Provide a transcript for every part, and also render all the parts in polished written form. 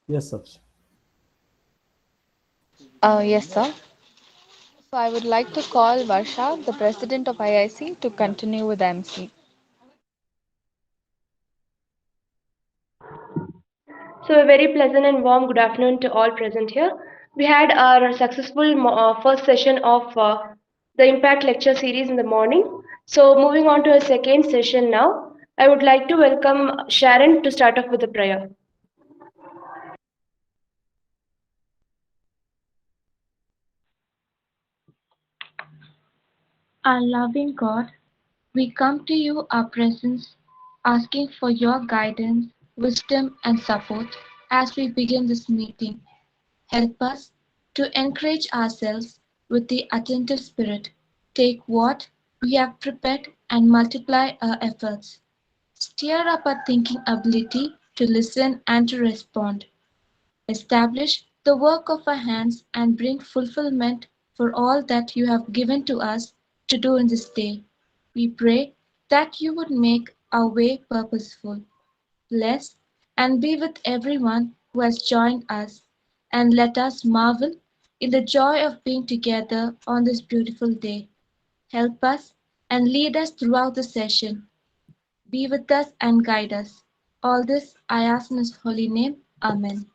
Yes, sir. Yes, sir. So I would like to call Varsha, the president of IIC, to continue with the MC. So, a very pleasant and warm good afternoon to all present here. We had our successful first session of the Impact Lecture Series in the morning. So, moving on to a second session now, I would like to welcome Sharon to start off with a prayer. Our loving God, we come to you, our presence, asking for your guidance, wisdom, and support as we begin this meeting. Help us to encourage ourselves with the attentive spirit. Take what we have prepared and multiply our efforts. Stir up our thinking ability to listen and to respond. Establish the work of our hands and bring fulfillment for all that you have given to us to do in this day. We pray that you would make our way purposeful. Bless and be with everyone who has joined us, and let us marvel in the joy of being together on this beautiful day. Help us and lead us throughout the session. Be with us and guide us. All this I ask in His holy name. Amen.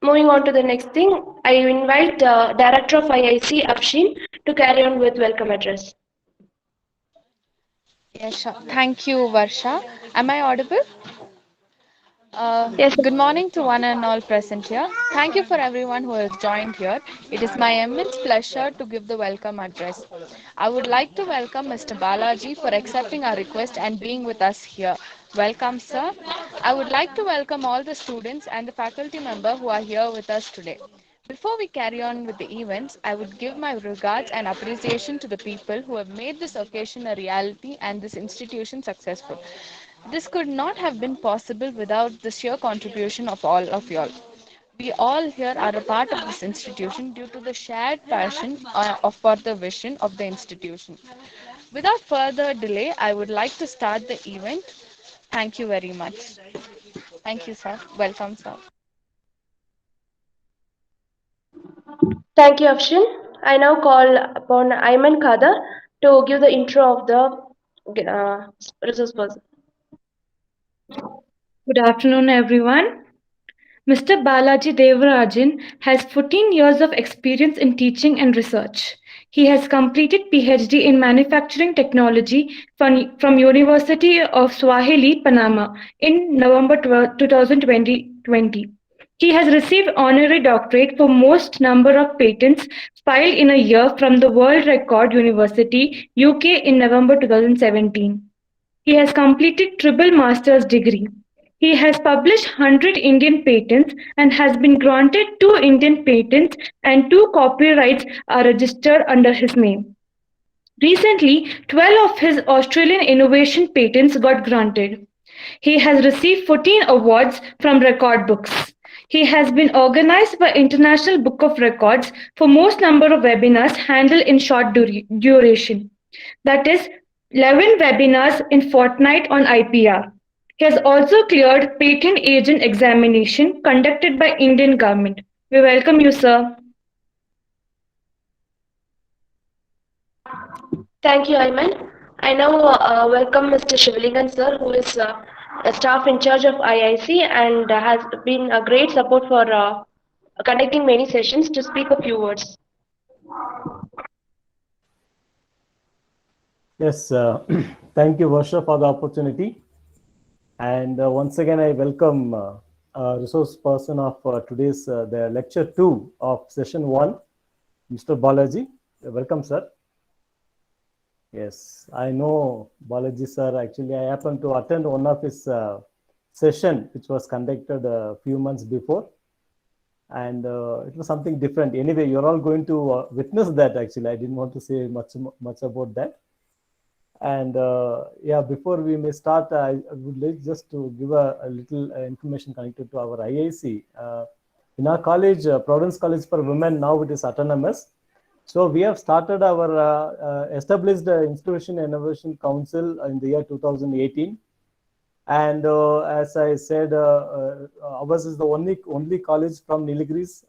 Moving on to the next thing, I invite Director of IIC, Afshin, to carry on with welcome address. Yes, sure. Thank you, Varsha. Am I audible? Yes. Good morning to one and all present here. Thank you for everyone who has joined here. It is my immense pleasure to give the welcome address. I would like to welcome Mr. Balaji for accepting our request and being with us here. Welcome, sir. I would like to welcome all the students and the faculty member who are here with us today. Before we carry on with the events, I would give my regards and appreciation to the people who have made this occasion a reality and this institution successful. This could not have been possible without the sheer contribution of all of y'all. We all here are a part of this institution due to the shared passion for the vision of the institution. Without further delay, I would like to start the event. Thank you very much. Thank you, sir. Welcome, sir. Thank you, Afshin. I now call upon Ayman Khadar to give the intro of the resource person. Good afternoon, everyone. Mr. Balaji Devarajan has 14 years of experience in teaching and research. He has completed PhD in Manufacturing Technology from University of Swahili, Panama in November 2020. He has received honorary doctorate for most number of patents filed in a year from the World Record University, UK in November 2017. He has completed triple master's degree. He has published 100 Indian patents and has been granted 2 Indian patents, and 2 copyrights are registered under his name. Recently, 12 of his Australian innovation patents got granted. He has received 14 awards from record books. He has been organized by International Book of Records for most number of webinars handled in short duration. That is 11 webinars in fortnight on IPR. He has also cleared patent agent examination conducted by Indian government. We welcome you, sir. Thank you, Ayman. I now welcome Mr. Shivalingan sir, who is a staff in charge of IIC and has been a great support for conducting many sessions to speak a few words. Yes, thank you, Varsha, for the opportunity. And once again, I welcome resource person of today's the lecture 2 of session 1, Mr. Balaji. Welcome, sir. Yes, I know Balaji, sir. Actually, I happened to attend one of his session, which was conducted a few months before. And it was something different. Anyway, you're all going to witness that. Actually, I didn't want to say much about that. And yeah, before we may start, I would like just to give a little information connected to our IIC. In our college, Providence College for Women, now it is autonomous. So we have started our established Institution Innovation Council in the year 2018. And as I said, ours is the only college from Nilgiris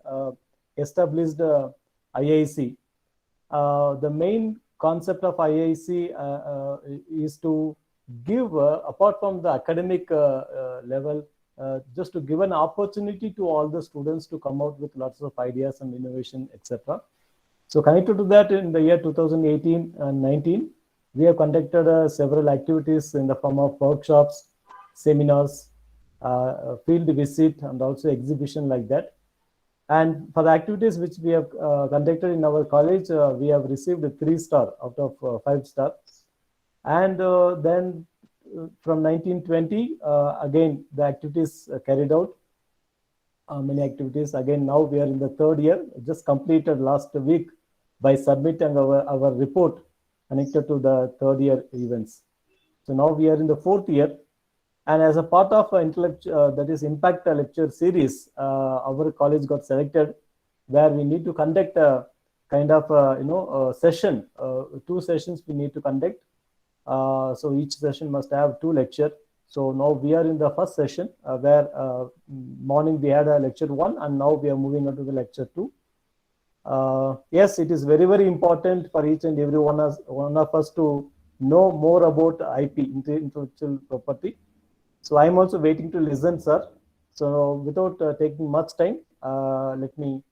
established IIC. The main concept of IIC is to give, apart from the academic level, just to give an opportunity to all the students to come out with lots of ideas and innovation, etc. So connected to that, in the year 2018 and 19, we have conducted several activities in the form of workshops, seminars, field visit, and also exhibition like that. And for the activities which we have conducted in our college, we have received a 3-star out of 5-star. And then from 1920, again, the activities carried out, many activities. Again, now we are in the 3rd year, just completed last week by submitting our report connected to the 3rd year events. So now we are in the 4th year. And as a part of that is Impact Lecture Series, our college got selected, where we need to conduct a kind of a session, 2 sessions we need to conduct. So each session must have 2 lectures. So now we are in the first session, where morning we had a lecture 1, and now we are moving on to the lecture 2. Yes, it is very, very important for each and every one of us to know more about IP, intellectual property. So I'm also waiting to listen, sir. So without taking much time, let me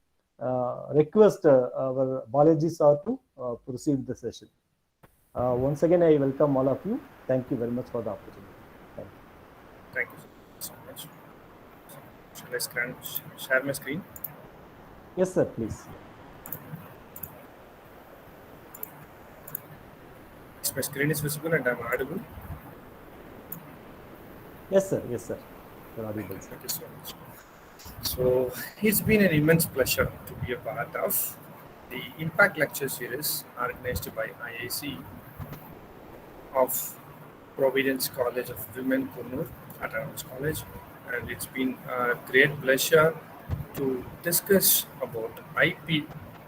request our Balaji sir to proceed the session. Once again, I welcome all of you. Thank you very much for the opportunity. Thank you so much. Shall I share my screen? Yes, sir, please. My screen is visible and I'm audible. Yes, sir. Yes, sir. You're audible, sir. Thank you so much. So it's been an immense pleasure to be a part of the Impact Lecture Series organized by IIC of Providence College of Women, Kurnool, Autonomous College. And it's been a great pleasure to discuss about IP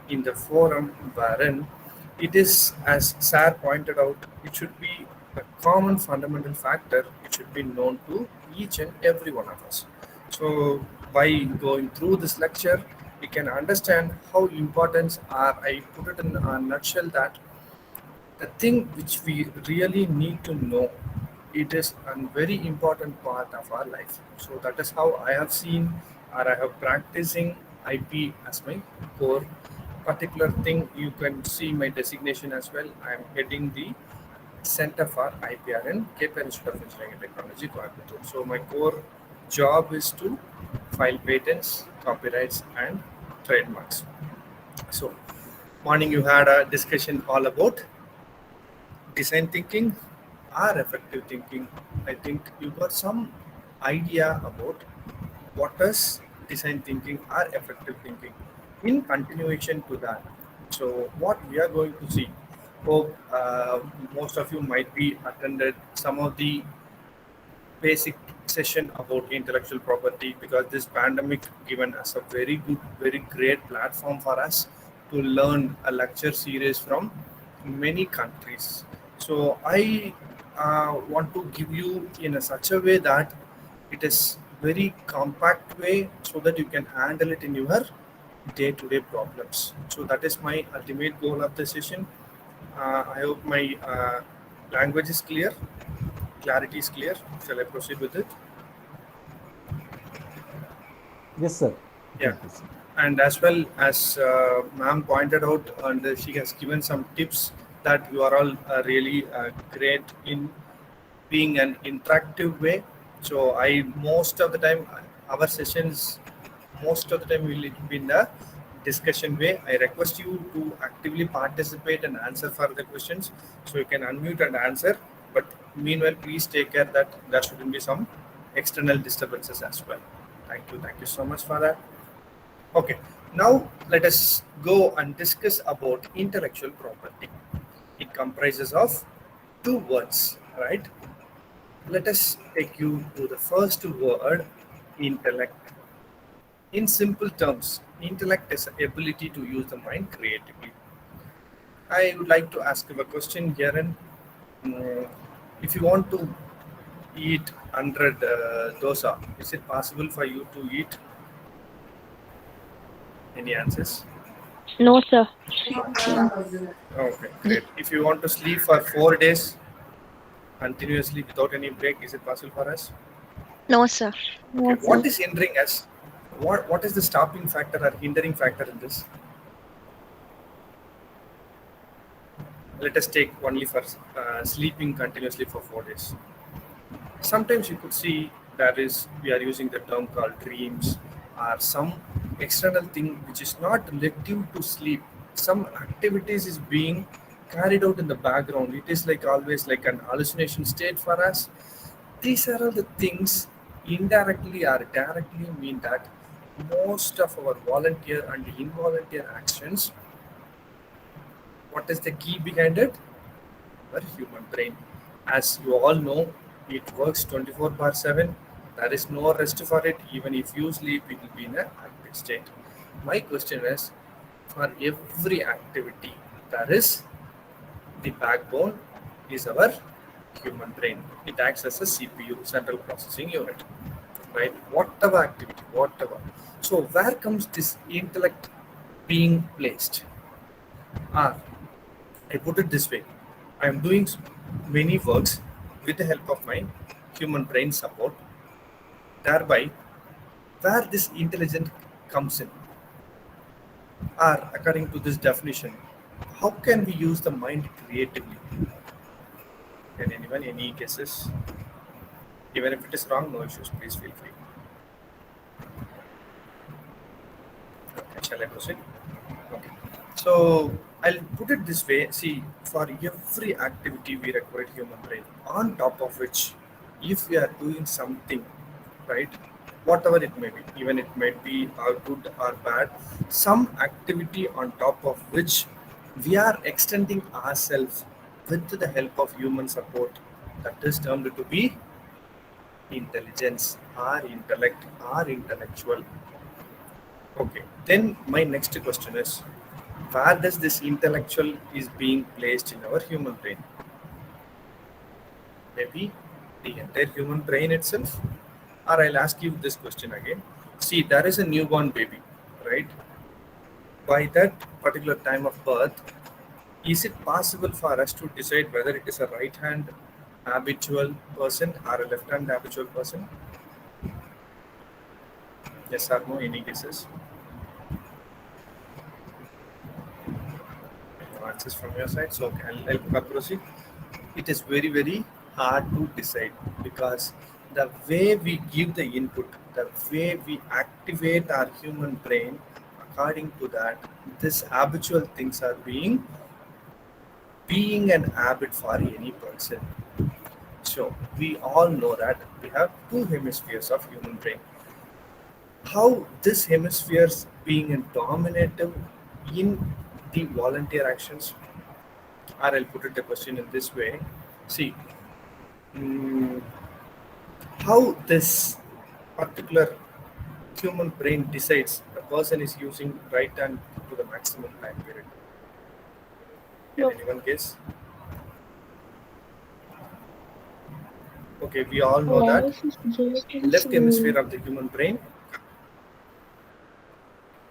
in the forum wherein it is, as Sir pointed out, it should be a common fundamental factor. It should be known to each and every one of us. So by going through this lecture, we can understand how important are, I put it in a nutshell, that the thing which we really need to know, it is a very important part of our life. So that is how I have seen, or I have practicing IP as my core particular thing. You can see my designation as well. I am heading the Center for IPR in KPR Institute of Engineering and Technology, Coimbatore. So my core job is to file patents, copyrights, and trademarks. So morning you had a discussion all about design thinking or effective thinking. I think you got some idea about what is design thinking or effective thinking. In continuation to that, so what we are going to see, hope most of you might be attended some of the basic session about intellectual property, because this pandemic given us a very good, very great platform for us to learn a lecture series from many countries. So I want to give you in such a way that it is very compact way, so that you can handle it in your day-to-day problems. So that is my ultimate goal of the session. I hope my language is clear, clarity is clear. Shall I proceed with it? Yes, sir. Yeah. And as well as ma'am pointed out, and she has given some tips that you are all really great in being an interactive way. So I, most of the time, our sessions, most of the time will be in the discussion way. I request you to actively participate and answer for the questions. So you can unmute and answer. But meanwhile, please take care that there shouldn't be some external disturbances as well. Thank you so much for that. Okay, now let us go and discuss about intellectual property. It comprises of 2 words, right? Let us take you to the first word, intellect. In simple terms, intellect is the ability to use the mind creatively. I would like to ask you a question here. And if you want to eat 100 dosa, is it possible for you to eat? Any answers? No, sir. Okay, great. If you want to sleep for 4 days continuously without any break, is it possible for us? No, sir. Okay. What is hindering us? What is the stopping factor or hindering factor in this? Let us take only for sleeping continuously for 4 days. Sometimes you could see that is we are using the term called dreams or some external thing which is not relative to sleep. Some activities is being carried out in the background. It is like always like an hallucination state for us. These are all the things indirectly or directly mean that most of our volunteer and involunteer actions, what is the key behind it? Our human brain. As you all know, it works 24/7. There is no rest for it. Even if you sleep, it will be in an active state. My question is, for every activity, there is the backbone is our human brain. It acts as a CPU, central processing unit, right? Whatever activity, whatever. So where comes this intellect being placed? I put it this way: I am doing many works with the help of my human brain support. Thereby, where this intelligence comes in, or according to this definition, how can we use the mind creatively? Can anyone, any guesses? Even if it is wrong, no issues, please feel free. Okay, shall I proceed? Okay. So I'll put it this way. See, for every activity we require human brain. On top of which, if we are doing something, right, whatever it may be, even it might be good or bad, some activity on top of which we are extending ourselves with the help of human support, that is termed to be intelligence or intellect or intellectual. Okay, then my next question is, where does this intellectual is being placed in our human brain? Maybe the entire human brain itself? Or I'll ask you this question again. See, there is a newborn baby, right? By that particular time of birth, is it possible for us to decide whether it is a right hand habitual person or a left hand habitual person? Yes or no? Any guesses? No answers from your side. So okay, I'll proceed. It is very, very hard to decide because the way we give the input, the way we activate our human brain, according to that, these habitual things are being an habit for any person. So we all know that we have two hemispheres of human brain. How this hemispheres being a dominative in the volunteer actions, or I'll put it the question in this way. See, how this particular human brain decides the person is using right hand to the maximum time period. Can anyone guess? Okay, we all know that left hemisphere of the human brain.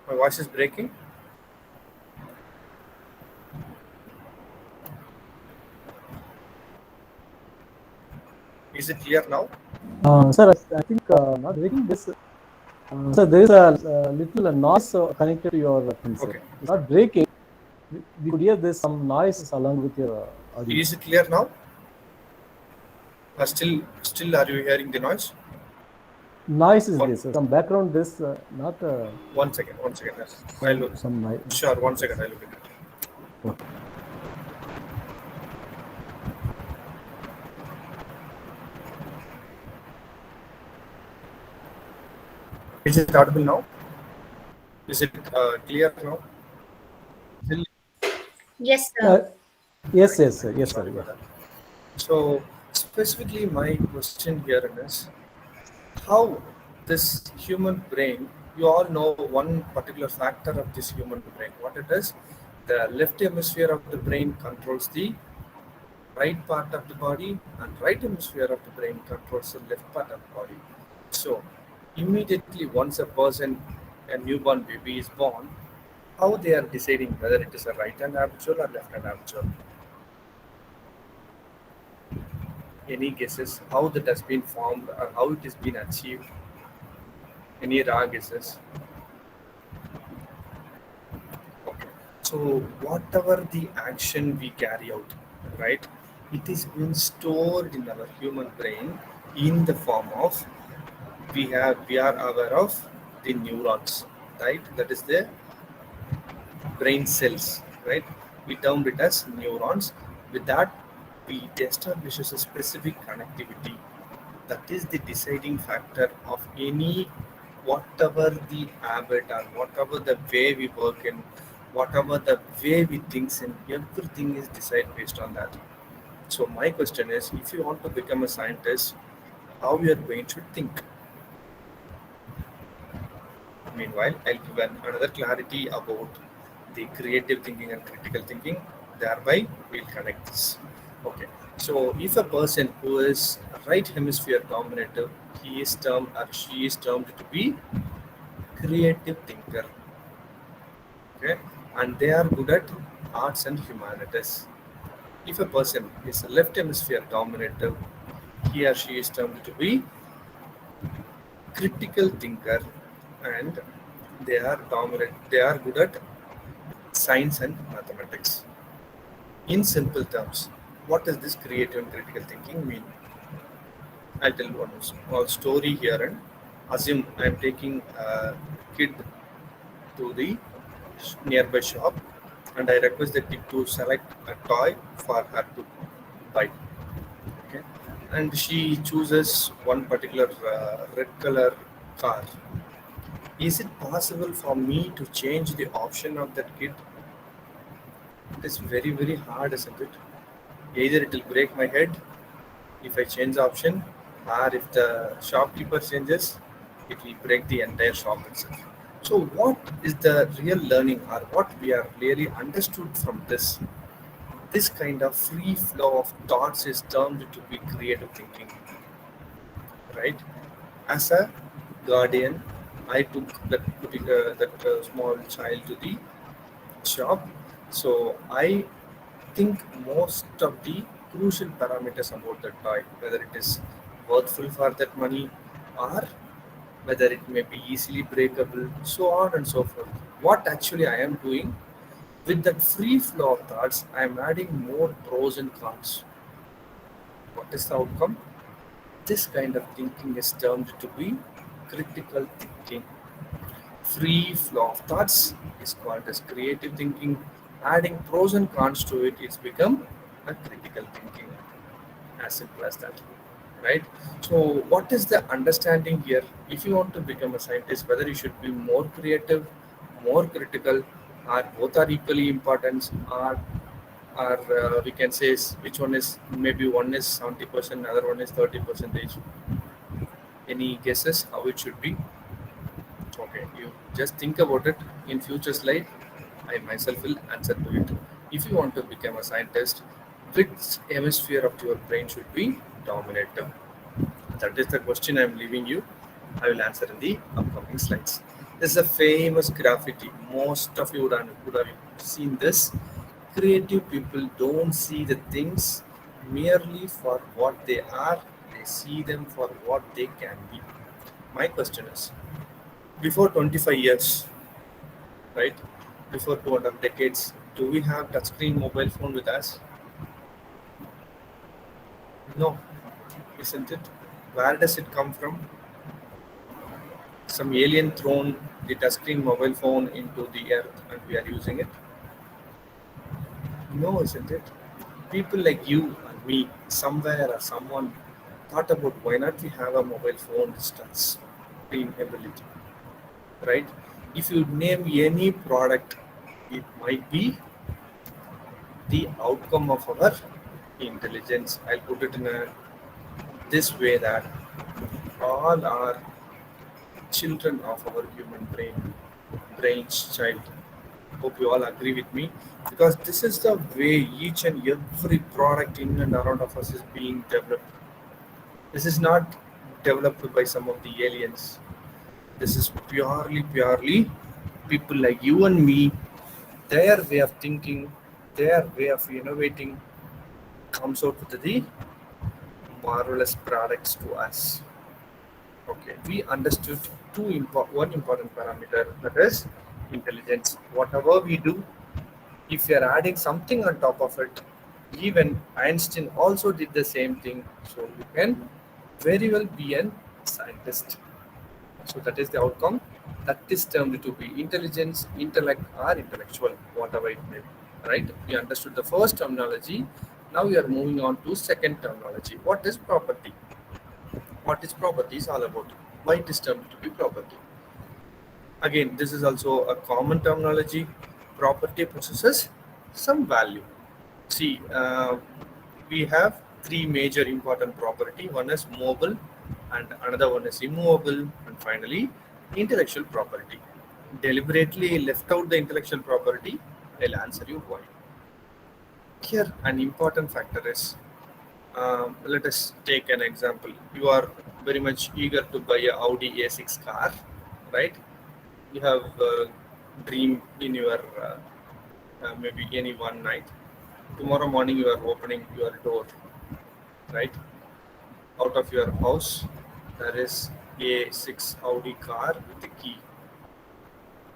My voice is breaking. Is it clear now? Sir, I think not breaking this. Sir, there is a little noise connected to your thing, sir. Okay. It's not breaking. We could hear there's some noise along with your audio. Is it clear now? Still, are you hearing the noise? Noise is this. Some background this, not. 1 second. I'll look. Some noise. Sure, 1 second. I'll look at it. Okay. Is it audible now? Is it clear now? Still? Yes, sir. Yes, sir. Yes, sir. Yeah. So specifically, my question here is how this human brain. You all know one particular factor of this human brain. What it is? The left hemisphere of the brain controls the right part of the body, and right hemisphere of the brain controls the left part of the body. So immediately once a person, a newborn baby is born, how they are deciding whether it is a right hand aperture or left hand aperture? Any guesses how that has been formed or how it has been achieved? Any raw guesses? Okay. So whatever the action we carry out, right, it is being stored in our human brain in the form of we are aware of the neurons, right? That is the brain cells, right? We termed it as neurons. With that, we establishes a specific connectivity. That is the deciding factor of any whatever the habit or whatever the way we work in, whatever the way we think in, everything is decided based on that. So my question is, if you want to become a scientist, how your brain should think. Meanwhile, I'll give another clarity about the creative thinking and critical thinking. Thereby, we'll connect this. Okay. So, if a person who is right hemisphere dominative, he is termed or she is termed to be creative thinker. Okay, and they are good at arts and humanities. If a person is left hemisphere dominative, he or she is termed to be critical thinker, and they are dominant. They are good at science and mathematics. In simple terms, what does this creative and critical thinking mean? I'll tell one small story here and assume I'm taking a kid to the nearby shop and I request the kid to select a toy for her to buy. Okay, and she chooses one particular red color car. Is it possible for me to change the option of that kid? It is very, very hard, isn't it? Either it will break my head if I change the option, or if the shopkeeper changes, it will break the entire shop itself. So, what is the real learning, or what we are really understood from this? This kind of free flow of thoughts is termed to be creative thinking, right? As a guardian, I took that small child to the shop. So I think most of the crucial parameters about the toy, whether it is worthful for that money or whether it may be easily breakable, so on and so forth. What actually I am doing with that free flow of thoughts, I am adding more pros and cons. What is the outcome? This kind of thinking is termed to be critical thinking. Free flow of thoughts is called as creative thinking. Adding pros and cons to it is become a critical thinking. As simple as that, right? So, what is the understanding here? If you want to become a scientist, whether you should be more creative, more critical, or both are equally important, or we can say which one is maybe one is 70%, other one is 30%. Any guesses how it should be? Okay, you just think about it. In future slide, I myself will answer to it. If you want to become a scientist, which hemisphere of your brain should be dominative? That is the question I am leaving you. I will answer in the upcoming slides. This is a famous graffiti. Most of you would have seen this. Creative people don't see the things merely for what they are, they see them for what they can be. My question is, before 25 years, right, before 2.5 decades, do we have touchscreen mobile phone with us? No, isn't it? Where does it come from? Some alien thrown the touchscreen mobile phone into the earth and we are using it? No, isn't it? People like you and me, somewhere or someone, thought about why not we have a mobile phone touch screen ability, right? If you name any product, it might be the outcome of our intelligence. I'll put it in this way that all are children of our human brain's child. Hope you all agree with me, because this is the way each and every product in and around of us is being developed. This is not developed by some of the aliens. This is purely people like you and me. Their way of thinking, their way of innovating comes out with the marvelous products to us. Okay, we understood one important parameter, that is intelligence. Whatever we do, if we are adding something on top of it, even Einstein also did the same thing. So you can very well be a scientist. So that is the outcome. That is termed to be intelligence, intellect, or intellectual, whatever it may be. Right? We understood the first terminology. Now we are moving on to second terminology. What is property? What is property is all about. Why it is termed to be property? Again, this is also a common terminology. Property possesses some value. See, we have three major important property. One is mobile, and another one is immovable, and finally intellectual property. Deliberately left out the intellectual property. I'll answer you why. Here, an important factor is, let us take an example. You are very much eager to buy a Audi A6 car, right? You have a dream in your maybe any one night. Tomorrow morning you are opening your door, right? Out of your house, there is A6 Audi car with a key.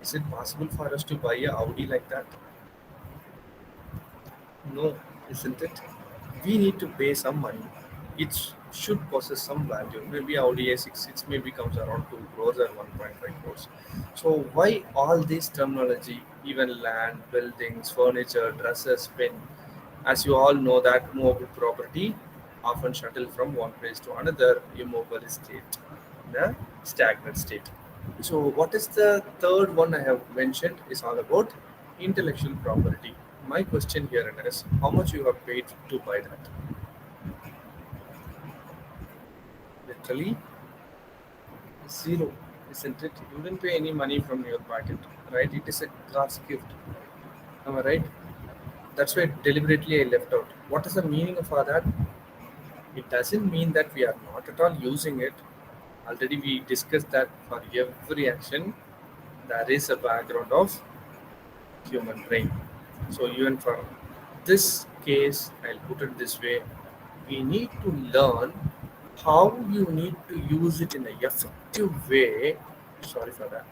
Is it possible for us to buy a Audi like that? No, isn't it? We need to pay some money. It should possess some value. Maybe Audi A6, it maybe comes around 2 crores or 1.5 crores. So why all this terminology, even land, buildings, furniture, dresses, pen? As you all know that movable property often shuttle from one place to another, immobile state, the stagnant state. So what is the third one I have mentioned is all about intellectual property. My question here is, how much you have paid to buy that? Literally zero, isn't it? You didn't pay any money from your pocket, right? It is a God's gift. Am I right? That's why deliberately I left out. What is the meaning of all that? It doesn't mean that we are not at all using it. Already we discussed that for every action, there is a background of human brain. So even for this case, I'll put it this way, we need to learn how you need to use it in an effective way. Sorry for that.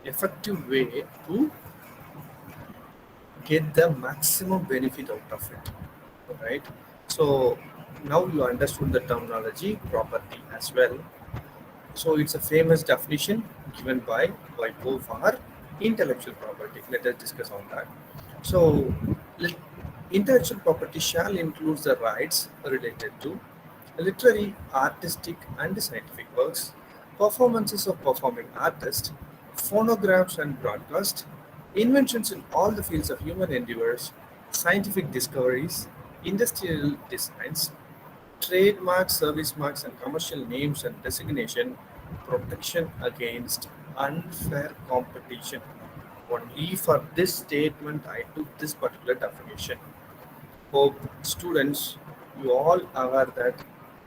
Effective way to get the maximum benefit out of it. Right? So now you understood the terminology property as well. So it's a famous definition given by WIPO for intellectual property. Let us discuss on that. So intellectual property shall include the rights related to literary, artistic, and scientific works, performances of performing artists, phonographs and broadcast, inventions in all the fields of human endeavors, scientific discoveries, industrial designs, trademarks, service marks, and commercial names and designation, protection against unfair competition. Only for this statement, I took this particular definition. Hope students, you all aware that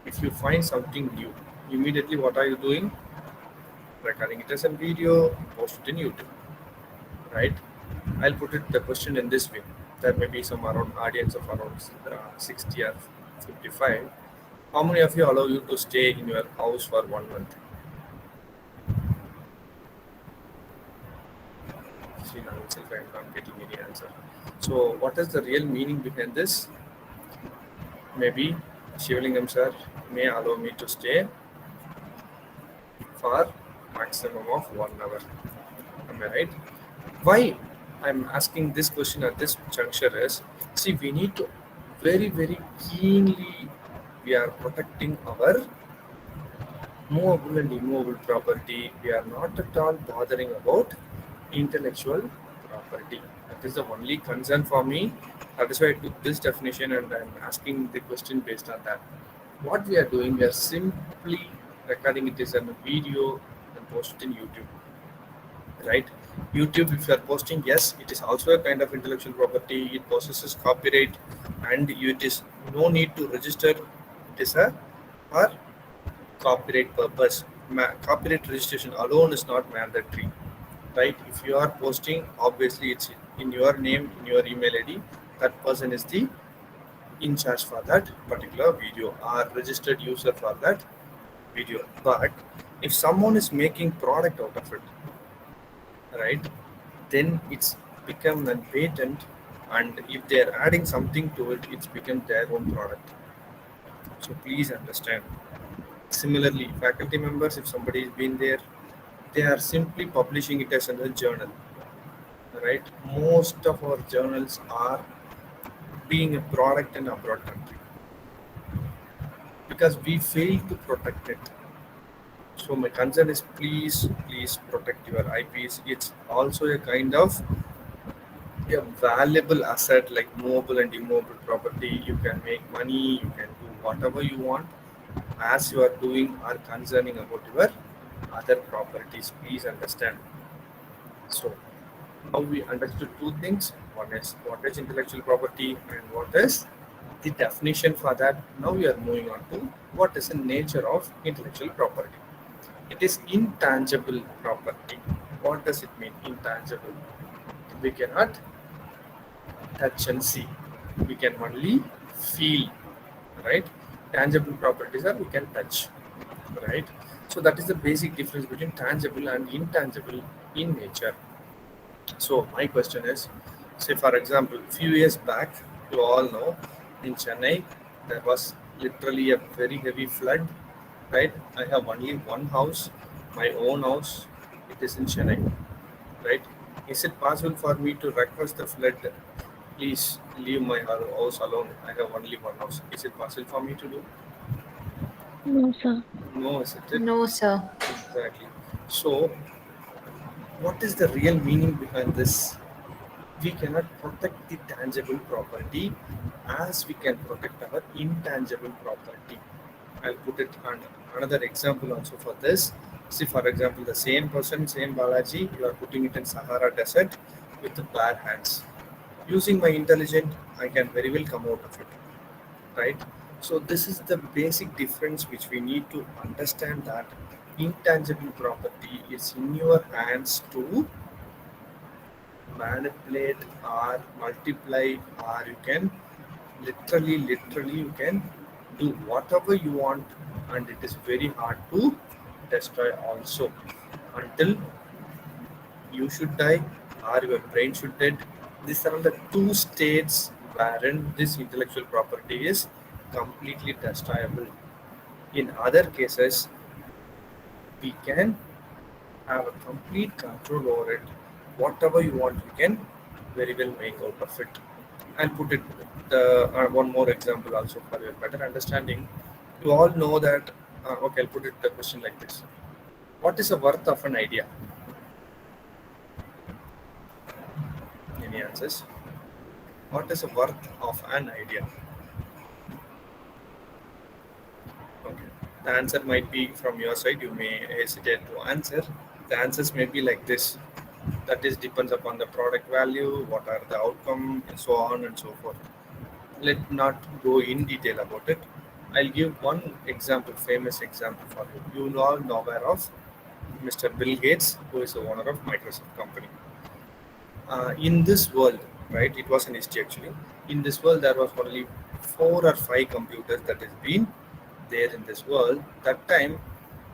if you find something new, immediately what are you doing? Recording it as a video, post it in YouTube, right? I'll put it the question in this way. There may be some around audience of around 60 or 55. How many of you allow you to stay in your house for 1 month? See, now itself I am not getting any answer. So what is the real meaning behind this? Maybe Shivlingam sir may allow me to stay for maximum of 1 hour. Am I right? Why I'm asking this question at this juncture is, see, we need to very keenly, we are protecting our movable and immovable property. We are not at all bothering about intellectual property. That is the only concern for me. That is why I took this definition and I'm asking the question based on that. What we are doing, we are simply recording it as a video and post it in YouTube, right? YouTube, if you are posting, yes, it is also a kind of intellectual property. It possesses copyright, and it is no need to register. It is a for copyright purpose. Copyright registration alone is not mandatory, right? If you are posting, obviously it's in your name, in your email ID. That person is the in charge for that particular video or registered user for that video. But if someone is making product out of it, right, then it's become a patent, and if they're adding something to it, it's become their own product. So please understand. Similarly, faculty members, if somebody has been there, they are simply publishing it as a journal, right? Most of our journals are being a product in abroad country because we fail to protect it. So my concern is, please protect your IPs. It's also a kind of a valuable asset, like movable and immobile property. You can make money, you can do whatever you want as you are doing or concerning about your other properties. Please understand. So now we understood two things. One is what is intellectual property and what is the definition for that. Now we are moving on to what is the nature of intellectual property. It is intangible property. What does it mean, intangible? We cannot touch and see. We can only feel, right? Tangible properties are we can touch, right? So that is the basic difference between tangible and intangible in nature. So my question is, say for example, a few years back, you all know, in Chennai, there was literally a very heavy flood, right? I have only one house, my own house. It is in Chennai, right? Is it possible for me to request the flood, please leave my house alone? I have only one house. Is it possible for me to do? No, sir. No, is it? No, sir. Exactly. So, what is the real meaning behind this? We cannot protect the tangible property as we can protect our intangible property. I'll put it on another example also for this. See, for example, the same person, same Balaji, you are putting it in Sahara Desert with the bare hands. Using my intelligence, I can very well come out of it, right? So this is the basic difference which we need to understand, that intangible property is in your hands to manipulate or multiply, or you can literally you can do whatever you want, and it is very hard to destroy also until you should die or your brain should dead. These are the two states wherein this intellectual property is completely destroyable. In other cases, we can have a complete control over it. Whatever you want, you can very well make out of it. I'll put it one more example also for your better understanding. You all know that. Okay, I'll put it the question like this: what is the worth of an idea? Any answers? What is the worth of an idea? Okay. The answer might be from your side. You may hesitate to answer. The answers may be like this. That is depends upon the product value, what are the outcome, and so on and so forth. Let's not go in detail about it. I'll give one example, famous example for you. You all know aware of Mr. Bill Gates, who is the owner of Microsoft company. In this world, right, it was an history actually. In this world, there was only 4 or 5 computers that has been there in this world. That time,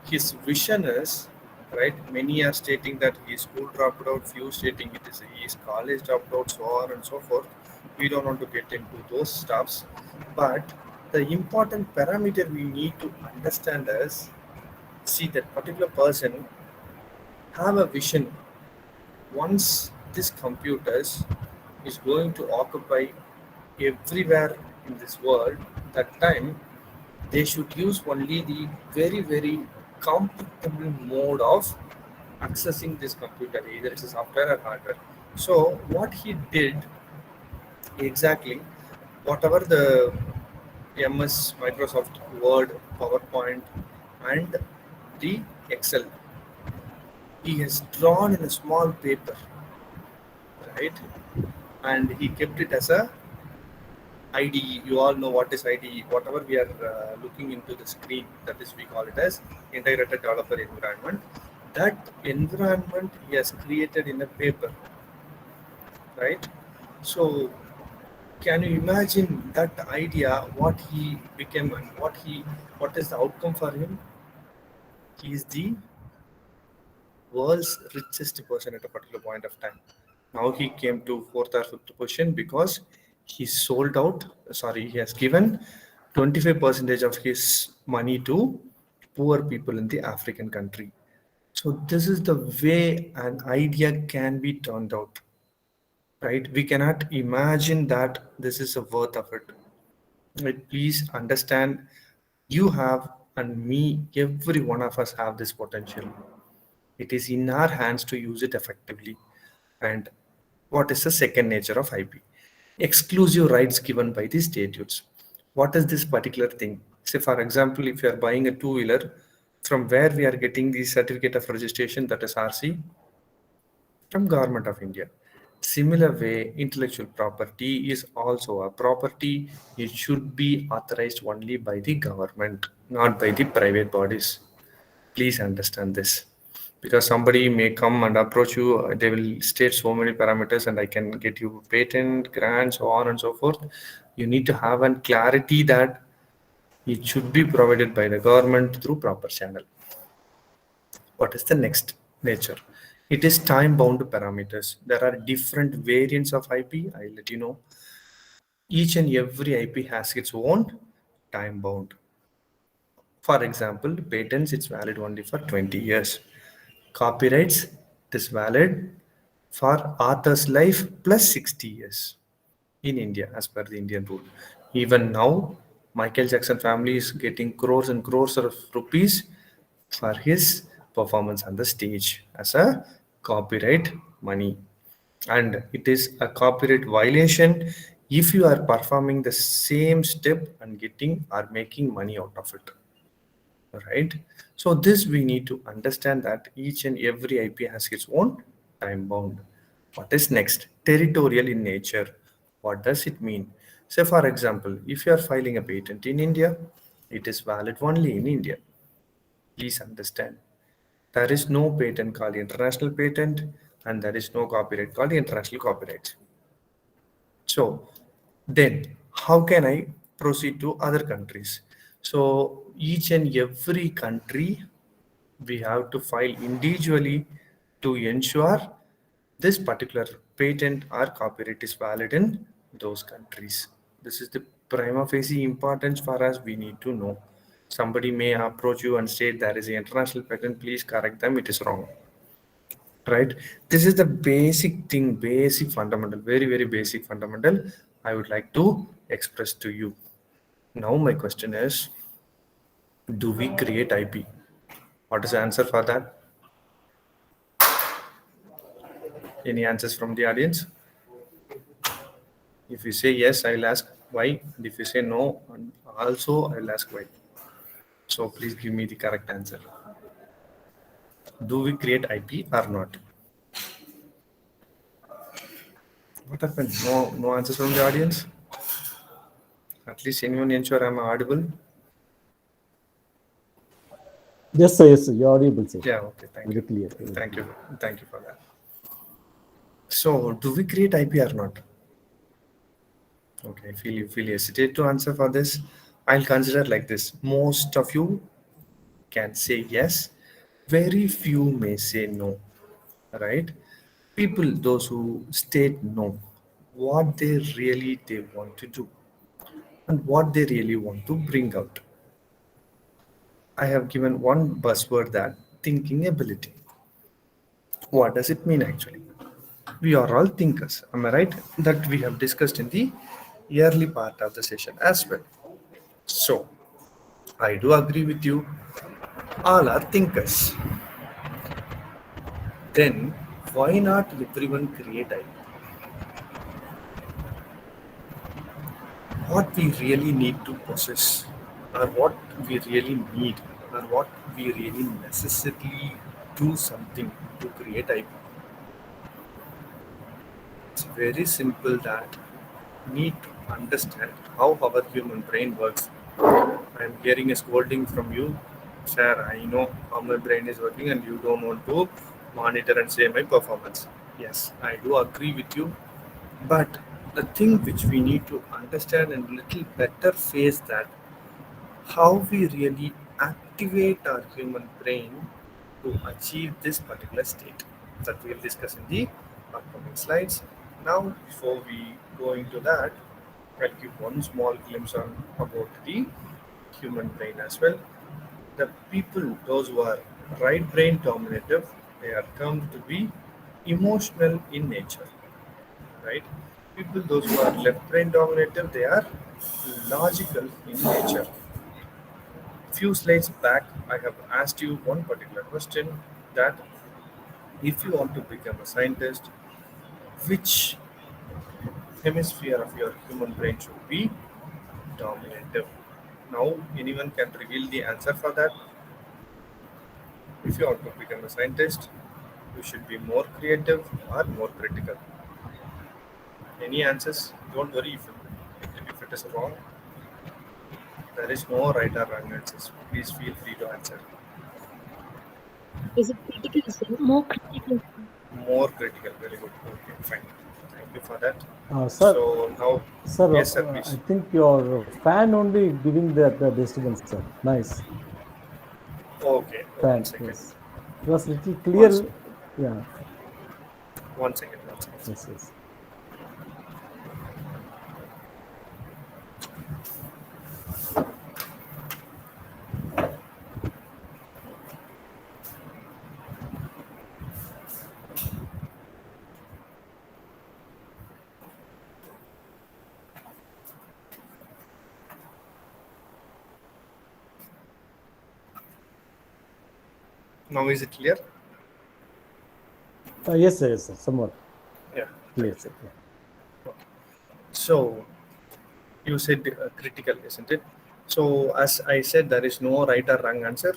his vision is, right, many are stating that he is school dropped out, few stating it is he is college dropped out, so on and so forth. We don't want to get into those stuffs, but the important parameter we need to understand is, see, that particular person have a vision. Once this computers is going to occupy everywhere in this world, that time they should use only the very comfortable mode of accessing this computer, either it's a software or hardware. So what he did exactly, whatever the MS Microsoft Word, PowerPoint and the Excel, he has drawn in a small paper, right? And he kept it as a IDE. You all know what is IDE. Whatever we are looking into the screen, that is, we call it as integrated developer environment. That environment he has created in a paper, right? So can you imagine that idea, what he became and what is the outcome for him? He is the world's richest person at a particular point of time. Now he came to fourth or fifth position because he sold out. Sorry, he has given 25% of his money to poor people in the African country. So this is the way an idea can be turned out, right? We cannot imagine that this is a worth of it. Right? Please understand, you have and me, every one of us have this potential. It is in our hands to use it effectively. And what is the second nature of IP? Exclusive rights given by the statutes. What is this particular thing? Say, for example, if you are buying a two-wheeler, from where we are getting the certificate of registration, that is RC, from Government of India. Similar way, intellectual property is also a property. It should be authorized only by the government, not by the private bodies. Please understand this, because somebody may come and approach you. They will state so many parameters, and I can get you patent, grant, so on and so forth. You need to have a clarity that it should be provided by the government through proper channel. What is the next nature? It is time-bound parameters. There are different variants of IP. I'll let you know. Each and every IP has its own time-bound. For example, patents, it's valid only for 20 years. Copyrights, it is valid for author's life plus 60 years in India as per the Indian rule. Even now, Michael Jackson family is getting crores and crores of rupees for his performance on the stage as a copyright money. And it is a copyright violation if you are performing the same step and getting or making money out of it. Right? So this we need to understand, that each and every IP has its own time bound. What is next? Territorial in nature. What does it mean? Say, for example, if you are filing a patent in India, it is valid only in India. Please understand. There is no patent called international patent, and there is no copyright called international copyright. So then how can I proceed to other countries? So each and every country we have to file individually to ensure this particular patent or copyright is valid in those countries. This is the prima facie importance for us. We need to know. Somebody may approach you and say there is an international patent, please correct them, it is wrong. Right? This is the basic thing, basic fundamental, very, very basic fundamental I would like to express to you. Now my question is, do we create IP? What is the answer for that? Any answers from the audience? If you say yes, I'll ask why. And if you say no, also I'll ask why. So please give me the correct answer. Do we create IP or not? What happened? No answers from the audience? At least anyone ensure I'm audible? Yes, sir. Yes, sir. You're audible, sir. Yeah, okay. Thank you. Clear. Thank you. Thank you for that. So, do we create IP or not? Okay, you feel hesitate to answer for this. I'll consider like this. Most of you can say yes. Very few may say no. Right? People, those who state no, what they want to do and what they really want to bring out. I have given one buzzword, that thinking ability. What does it mean actually? We are all thinkers, am I right? That we have discussed in the early part of the session as well. So, I do agree with you. All are thinkers. Then, why not everyone create IP? What we really need to possess, or what we really need, or what we really necessarily do something to create IP. It's very simple that we need to understand how our human brain works. I'm hearing a scolding from you, sir. I know how my brain is working, and you don't want to monitor and say my performance. Yes, I do agree with you, but the thing which we need to understand and little better face that how we really activate our human brain to achieve this particular state that we'll discuss in the upcoming slides. Now, before we go into that, I'll give one small glimpse on about the human brain as well. The people, those who are right brain dominative, they are termed to be emotional in nature, right? People, those who are left brain dominative, they are logical in nature. Few slides back, I have asked you one particular question that if you want to become a scientist, which hemisphere of your human brain should be dominative? Now, anyone can reveal the answer for that. If you want to become a scientist, you should be more creative or more critical. Any answers? Don't worry if it is wrong. There is no right or wrong answers. Please feel free to answer. Is it critical, sir? More critical. More critical. Very good. Okay, fine. Thank you for that. Sir, So now, sir, yes, sir, please. I think your fan only giving the disturbance, sir. Nice. Okay, Fan, one second. yes. It was little clear. One Yeah. One second. Yes, yes. Now is it clear? Yes, sir, yes, sir. Somewhat Yeah. clear, sir. Yeah. So you said critical, isn't it? So as I said, there is no right or wrong answer.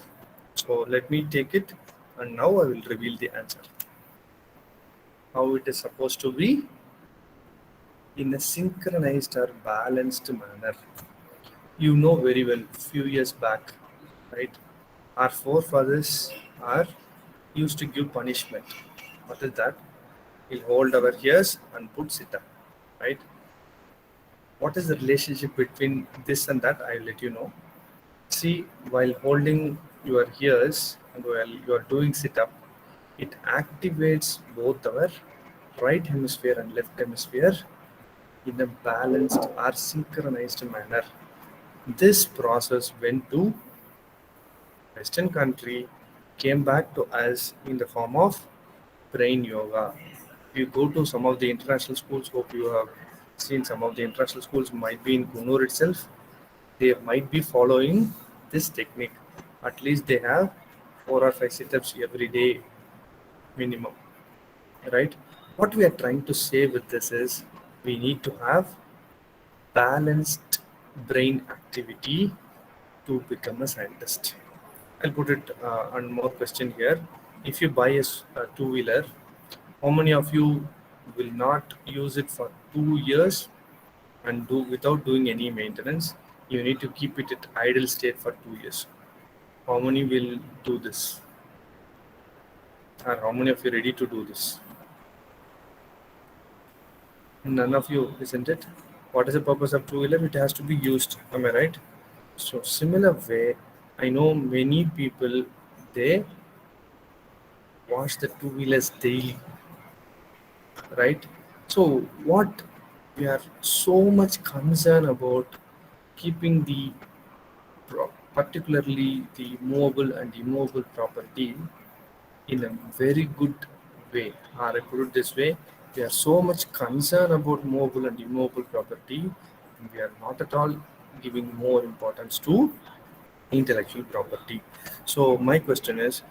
So let me take it, and now I will reveal the answer. How it is supposed to be in a synchronized or balanced manner. You know very well, few years back, right? Our forefathers are used to give punishment. What is that? He'll hold our ears and put sit up, right? What is the relationship between this and that? I'll let you know. See, while holding your ears and while you are doing sit up, it activates both our right hemisphere and left hemisphere in a balanced or synchronized manner. This process went to Western country, came back to us in the form of brain yoga. If you go to some of the international schools, hope you have seen some of the international schools, might be in Kunur itself, they might be following this technique. At least they have 4 or 5 sit-ups every day minimum, right? What we are trying to say with this is we need to have balanced brain activity to become a scientist. I'll put it on more question here. If you buy a two-wheeler, how many of you will not use it for 2 years and do without doing any maintenance? You need to keep it at idle state for 2 years. How many will do this? Or how many of you ready to do this? None of you, isn't it? What is the purpose of two-wheeler? It has to be used. Am I right? So similar way, I know many people, they wash the two-wheelers daily, right? So what we are so much concerned about keeping the particularly the movable and immovable property in a very good way. Or I put it this way, we are so much concerned about movable and immovable property, and we are not at all giving more importance to intellectual property. So my question is,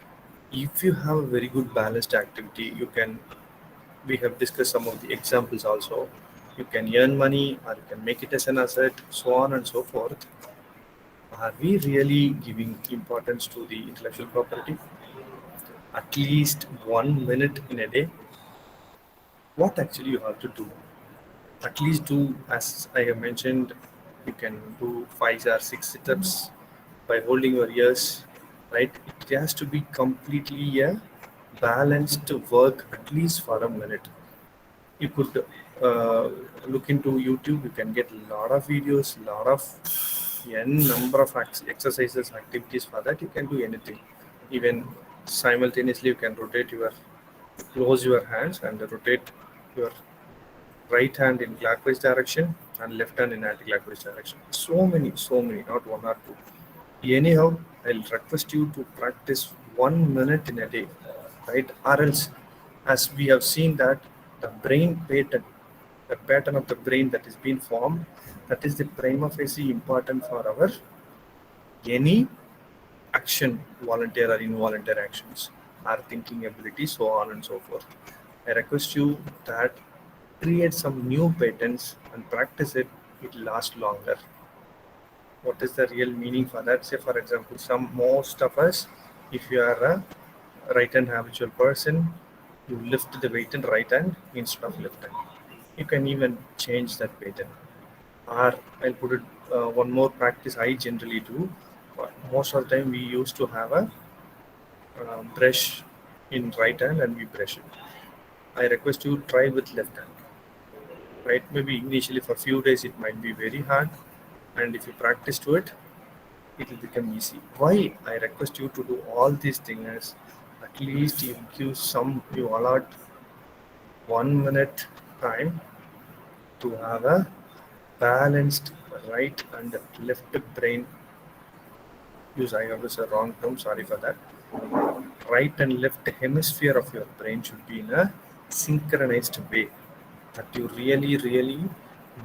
if you have a very good balanced activity, you can, we have discussed some of the examples also, you can earn money or you can make it as an asset, so on and so forth. Are we really giving importance to the intellectual property? at least 1 minute in a day, what actually you have to do? At least do, as I have mentioned, you can do 5 or 6 sit-ups by holding your ears, right? It has to be completely a balanced work, at least for a minute. You could look into YouTube. You can get a lot of videos, lot of n number of exercises, activities for that. You can do anything. Even simultaneously, you can rotate your close your hands and rotate your right hand in clockwise direction and left hand in anti-clockwise direction. So many, not one or two. Anyhow, I'll request you to practice 1 minute in a day, right? Or else, as we have seen that the pattern of the brain that is being formed, that is the prima facie important for our any action, volunteer or involuntary actions, our thinking ability, so on and so forth. I request you that create some new patterns and practice it. It lasts longer. What is the real meaning for that? Say, for example, most of us, if you are a right hand habitual person, you lift the weight in right hand instead of left hand. You can even change that pattern. Or I'll put it one more practice I generally do. Most of the time, we used to have a brush in right hand and we brush it. I request you try with left hand. Right? Maybe initially for few days it might be very hard, and if you practice to it, it will become easy. Why I request you to do all these things? At least you allot 1 minute time to have a balanced right and left brain. Use I have a wrong term. Sorry for that. Right and left hemisphere of your brain should be in a synchronized way. That you really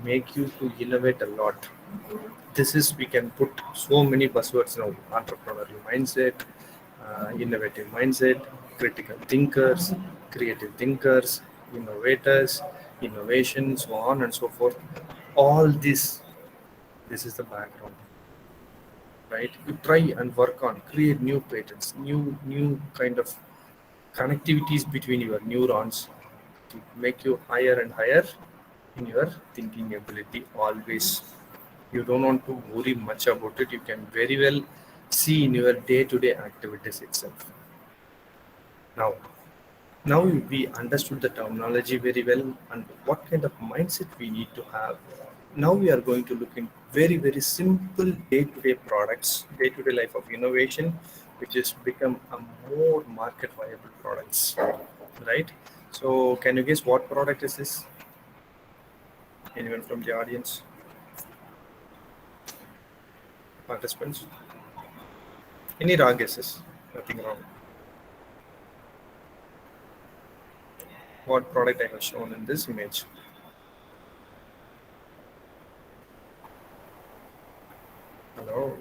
make you to innovate a lot. This is, we can put so many buzzwords now: entrepreneurial mindset, innovative mindset, critical thinkers, creative thinkers, innovators, innovation, so on and so forth. All this is the background, right? You try and work on, create new patterns, new kind of connectivities between your neurons to make you higher and higher in your thinking ability. Always, you don't want to worry much about it. You can very well see in your day-to-day activities itself. Now we understood the terminology very well and what kind of mindset we need to have. Now we are going to look in very simple day-to-day products, day-to-day life of innovation, which has become a more market viable products, right? So can you guess what product is this? Anyone from the audience? Participants? Any raw guesses? Nothing wrong. What product I have shown in this image? Hello?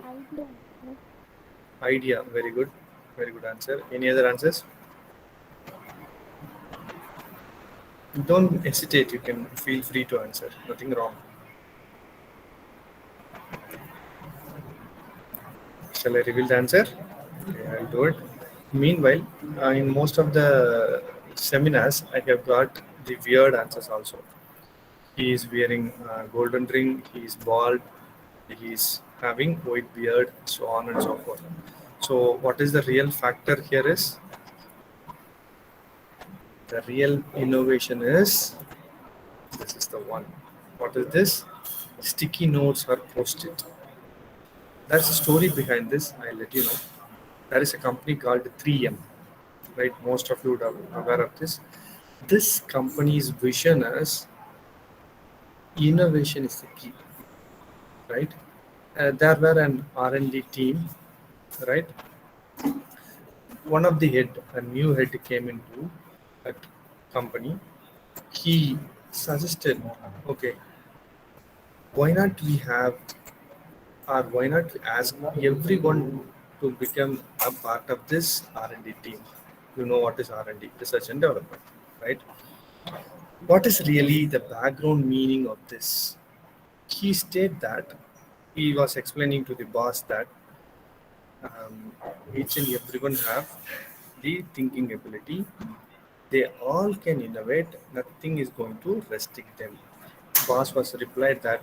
Idea. Very good answer. Any other answers? Don't hesitate, you can feel free to answer. Nothing wrong. Shall I reveal the answer? Okay, I'll do it. Meanwhile, in most of the seminars, I have got the weird answers also. He is wearing a golden ring, he is bald, he is having white beard, so on and so forth. So what is the real factor here is, the real innovation is, this is the one. What is this? Sticky notes or post-it. There's a story behind this, I'll let you know. There is a company called 3M, right? Most of you are aware of this. This company's vision is innovation is the key, right? There were an R&D team, right? One of the a new head came into that company. He suggested, okay, why not we have, or why not ask everyone to become a part of this R&D team? You know what is R&D? Research and development, right? What is really the background meaning of this? He stated that he was explaining to the boss that each and everyone have the thinking ability. They all can innovate. Nothing is going to restrict them. Boss was replied that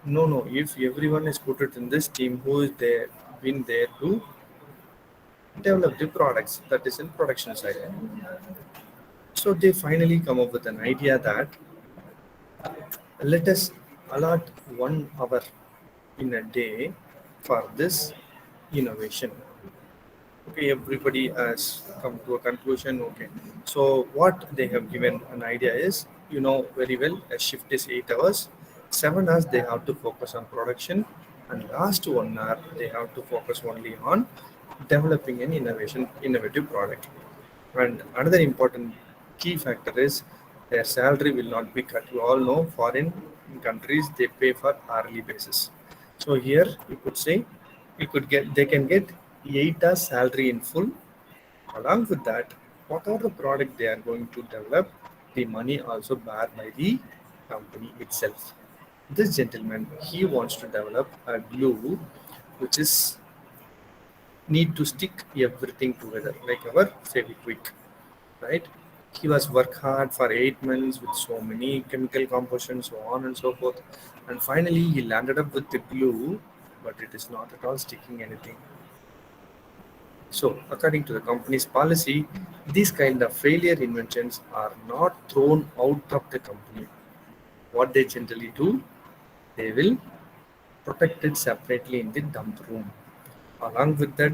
no, if everyone is put it in this team, who is there been there to develop the products that is in production side. So they finally come up with an idea that let us allot 1 hour in a day for this innovation. Okay, everybody has come to a conclusion. Okay, so what they have given an idea is, very well, a shift is 8 hours, 7 hours they have to focus on production, and last 1 hour they have to focus only on developing an innovative product. And another important key factor is their salary will not be cut. You all know foreign countries they pay for hourly basis. So here you could say they can get 8 hours salary in full. Along with that, whatever the product they are going to develop, the money also bear by the company itself. This gentleman he wants to develop a glue which is need to stick everything together like our Fevikwik, right? He was work hard for 8 months with so many chemical compositions, so on and so forth, and finally he landed up with the glue, but it is not at all sticking anything. So, according to the company's policy, these kind of failure inventions are not thrown out of the company. What they generally do, they will protect it separately in the dump room. Along with that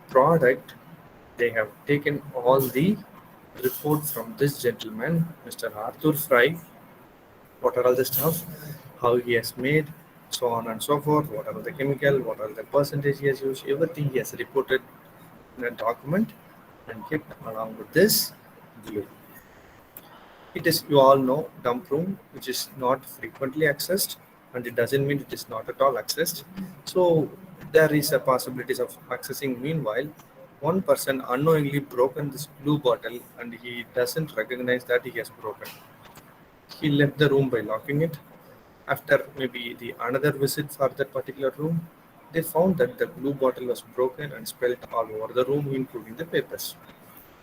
product, they have taken all the report from this gentleman, Mr. Arthur Fry, what are all the stuff, how he has made, so on and so forth, what are the chemical, what are the percentage he has used, everything he has reported in a document and kept along with this glue. It is, you all know, dump room, which is not frequently accessed, and it doesn't mean it is not at all accessed. So there is a possibilities of accessing. Meanwhile, one person unknowingly broken this glue bottle, and he doesn't recognize that he has broken. He left the room by locking it. After maybe the another visit for that particular room, they found that the glue bottle was broken and spilled all over the room, including the papers.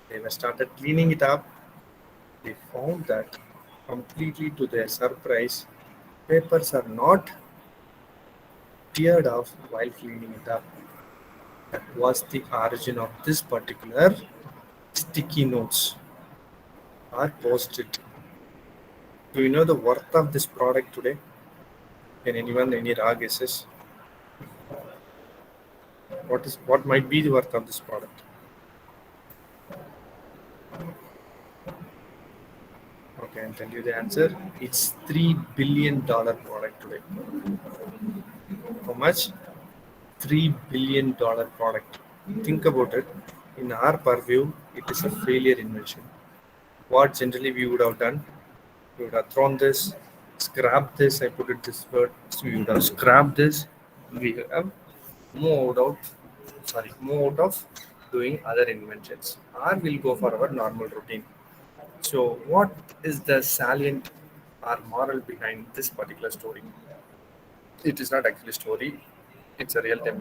They were started cleaning it up. They found that, completely to their surprise, papers are not teared off while cleaning it up. That was the origin of this particular sticky notes or post-it. Do you know the worth of this product today? Can anyone, any raw guesses? What might be the worth of this product? Okay, I'll tell you the answer. It's $3 billion product today. How much? $3 billion product. Think about it. In our purview, it is a failure invention. What generally we would have done? We would have thrown this, scrapped this. I put it this word. So we would have scrapped this. We have moved out of doing other inventions, or we'll go for our normal routine. So, what is the salient or moral behind this particular story? It is not actually a story, it's a real time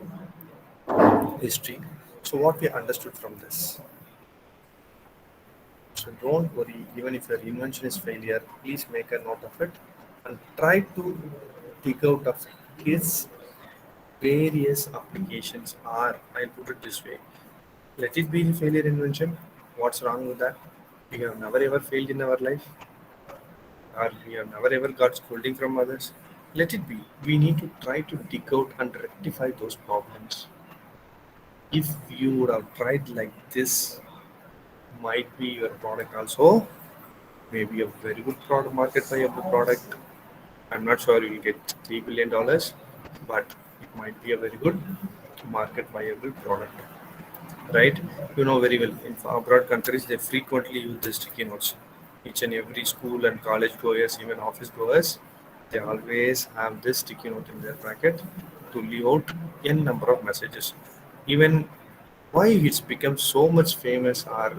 history. So, what we understood from this. So, don't worry, even if your invention is failure, please make a note of it and try to dig out of his various applications, or I'll put it this way, let it be the failure invention. What's wrong with that? We have never ever failed in our life, or we have never ever got scolding from others. Let it be. We need to try to dig out and rectify those problems. If you would have tried like this, might be your product also maybe a very good product market viable product. I'm not sure you will get $3 billion, but it might be a very good market viable product, right? You know very well, in abroad countries, they frequently use the sticky notes. Each and every school and college goers, even office goers, they always have this sticky note in their packet to leave out n number of messages. Even why it's become so much famous or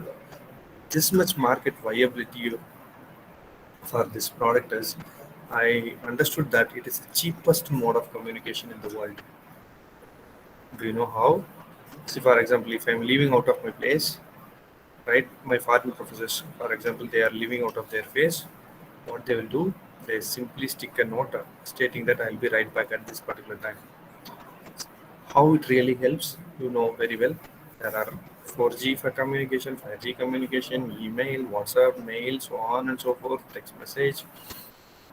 this much market viability for this product is, I understood that it is the cheapest mode of communication in the world. Do you know how? See, for example, if I'm leaving out of my place, right? My foreign professors, for example, they are living out of their face. What they will do, they simply stick a note stating that I'll be right back at this particular time. How it really helps, you know very well. There are 4G for communication, 5G communication, email, WhatsApp, mail, so on and so forth, text message.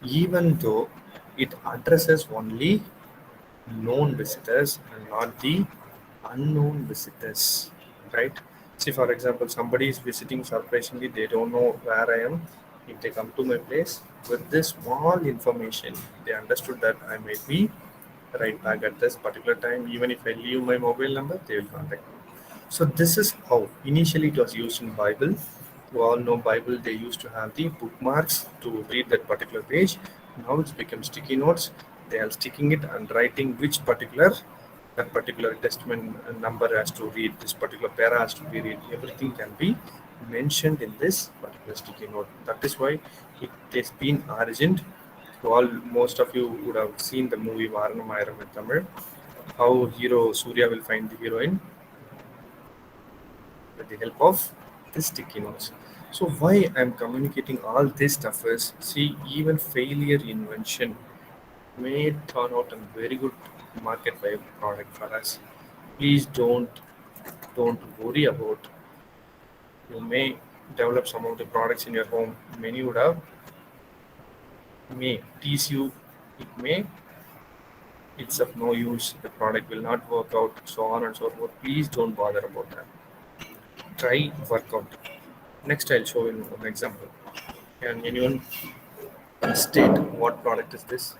Even though it addresses only known visitors and not the unknown visitors, right? See, for example, somebody is visiting surprisingly, they don't know where I am. If they come to my place with this small information, they understood that I might be right back at this particular time. Even if I leave my mobile number, they will contact me. So this is how initially it was used in Bible. You all know Bible, they used to have the bookmarks to read that particular page. Now it's become sticky notes. They are sticking it and writing which particular that particular testament number has to read, this particular para has to be read. Everything can be mentioned in this particular sticky note. That is why it has been urgent. So all most of you would have seen the movie Varanam Ayiram in Tamil. How hero Surya will find the heroine with the help of the sticky notes. So why I'm communicating all this stuff is, see, even failure invention may turn out a very good market viable product for us. Please don't worry about. You may develop some of the products in your home. Many would have may tease you. It may it's of no use. The product will not work out. So on and so forth. Please don't bother about that. Try workout. Next, I'll show you an example. Can anyone state what product is this?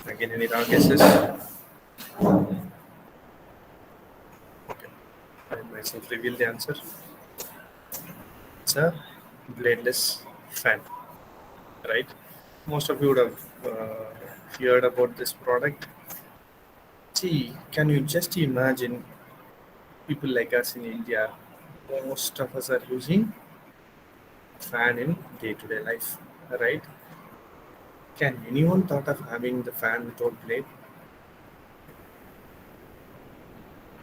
Again, any wrong guesses? Okay, I myself reveal the answer. It's a bladeless fan, right? Most of you would have heard about this product. See, can you just imagine people like us in India? Most of us are using fan in day-to-day life, right? Can anyone thought of having the fan without blade?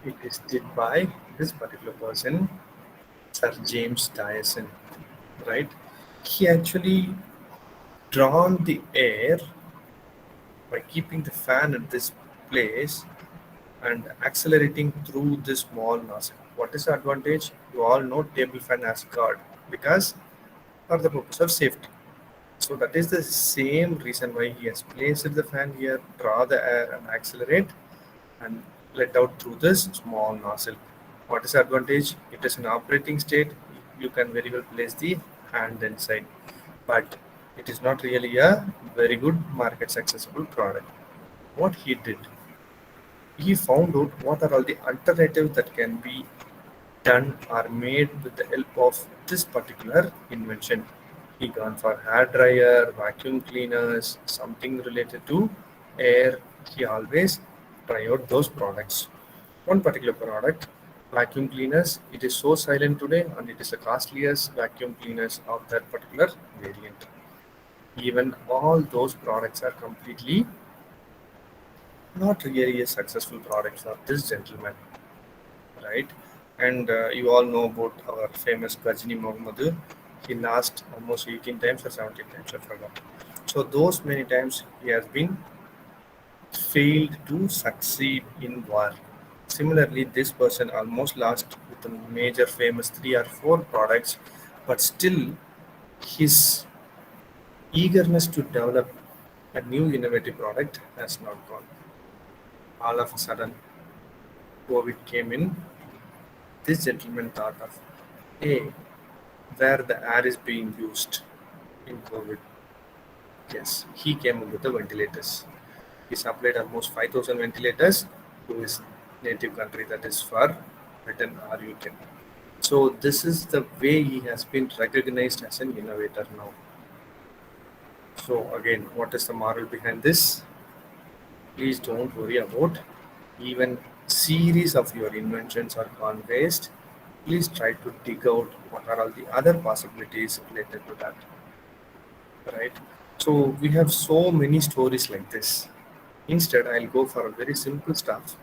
It is did by this particular person, Sir James Dyson, right? He actually drawn the air by keeping the fan at this place and accelerating through this small nozzle. What is the advantage? You all know table fan has guard because for the purpose of safety. So that is the same reason why he has placed the fan here, draw the air and accelerate and let out through this small nozzle. What is the advantage? It is an operating state. You can very well place the hand inside, but it is not really a very good market accessible product. What he did, he found out what are all the alternatives that can be done or made with the help of this particular invention. He gone for hair dryer, vacuum cleaners, something related to air. He always try out those products. One particular product, vacuum cleaners, it is so silent today and it is the costliest vacuum cleaners of that particular variant. Even all those products are completely not really a successful product for this gentleman, right? And you all know about our famous Gajini Mohammad. He lost almost 18 times or 17 times, I forgot. So those many times he has been failed to succeed in war. Similarly, this person almost lost with a major famous 3 or 4 products, but still his eagerness to develop a new innovative product has not gone. All of a sudden, COVID came in. This gentleman thought of, hey, where the air is being used in COVID. Yes, he came up with the ventilators. He supplied almost 5,000 ventilators to his native country, that is for Britain or UK. So this is the way he has been recognized as an innovator now. So again, what is the moral behind this? Please don't worry about even series of your inventions are gone waste. Please try to dig out what are all the other possibilities related to that, right? So we have so many stories like this. Instead, I'll go for a very simple stuff.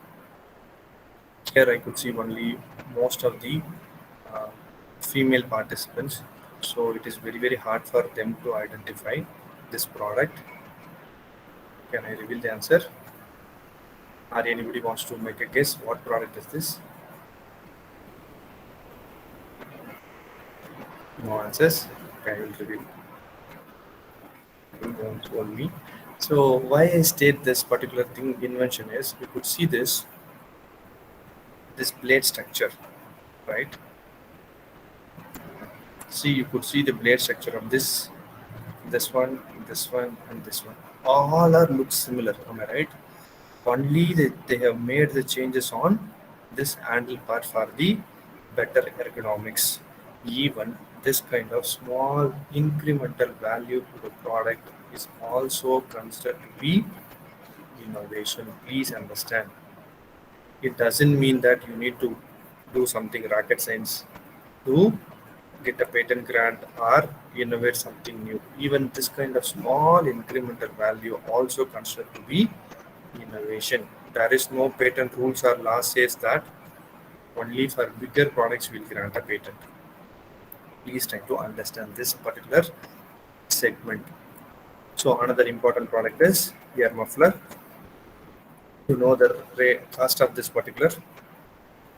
Here I could see only most of the uh, female participants, so it is very hard for them to identify this product. Can I reveal the answer? Or anybody wants to make a guess? What product is this? No answers. Okay, I will reveal. Don't hold me. So why I state this particular thing invention is you could see this blade structure, right? See, you could see the blade structure of this one, and this one. All are look similar. Am I right? Only they have made the changes on this handle part for the better ergonomics. Even this kind of small incremental value to the product is also considered to be innovation. Please understand. It doesn't mean that you need to do something rocket science to get a patent grant or innovate something new. Even this kind of small incremental value also considered to be innovation. There is no patent rules or law says that only for bigger products will grant a patent. Please try to understand this particular segment. So another important product is ear muffler. You know the cost of this particular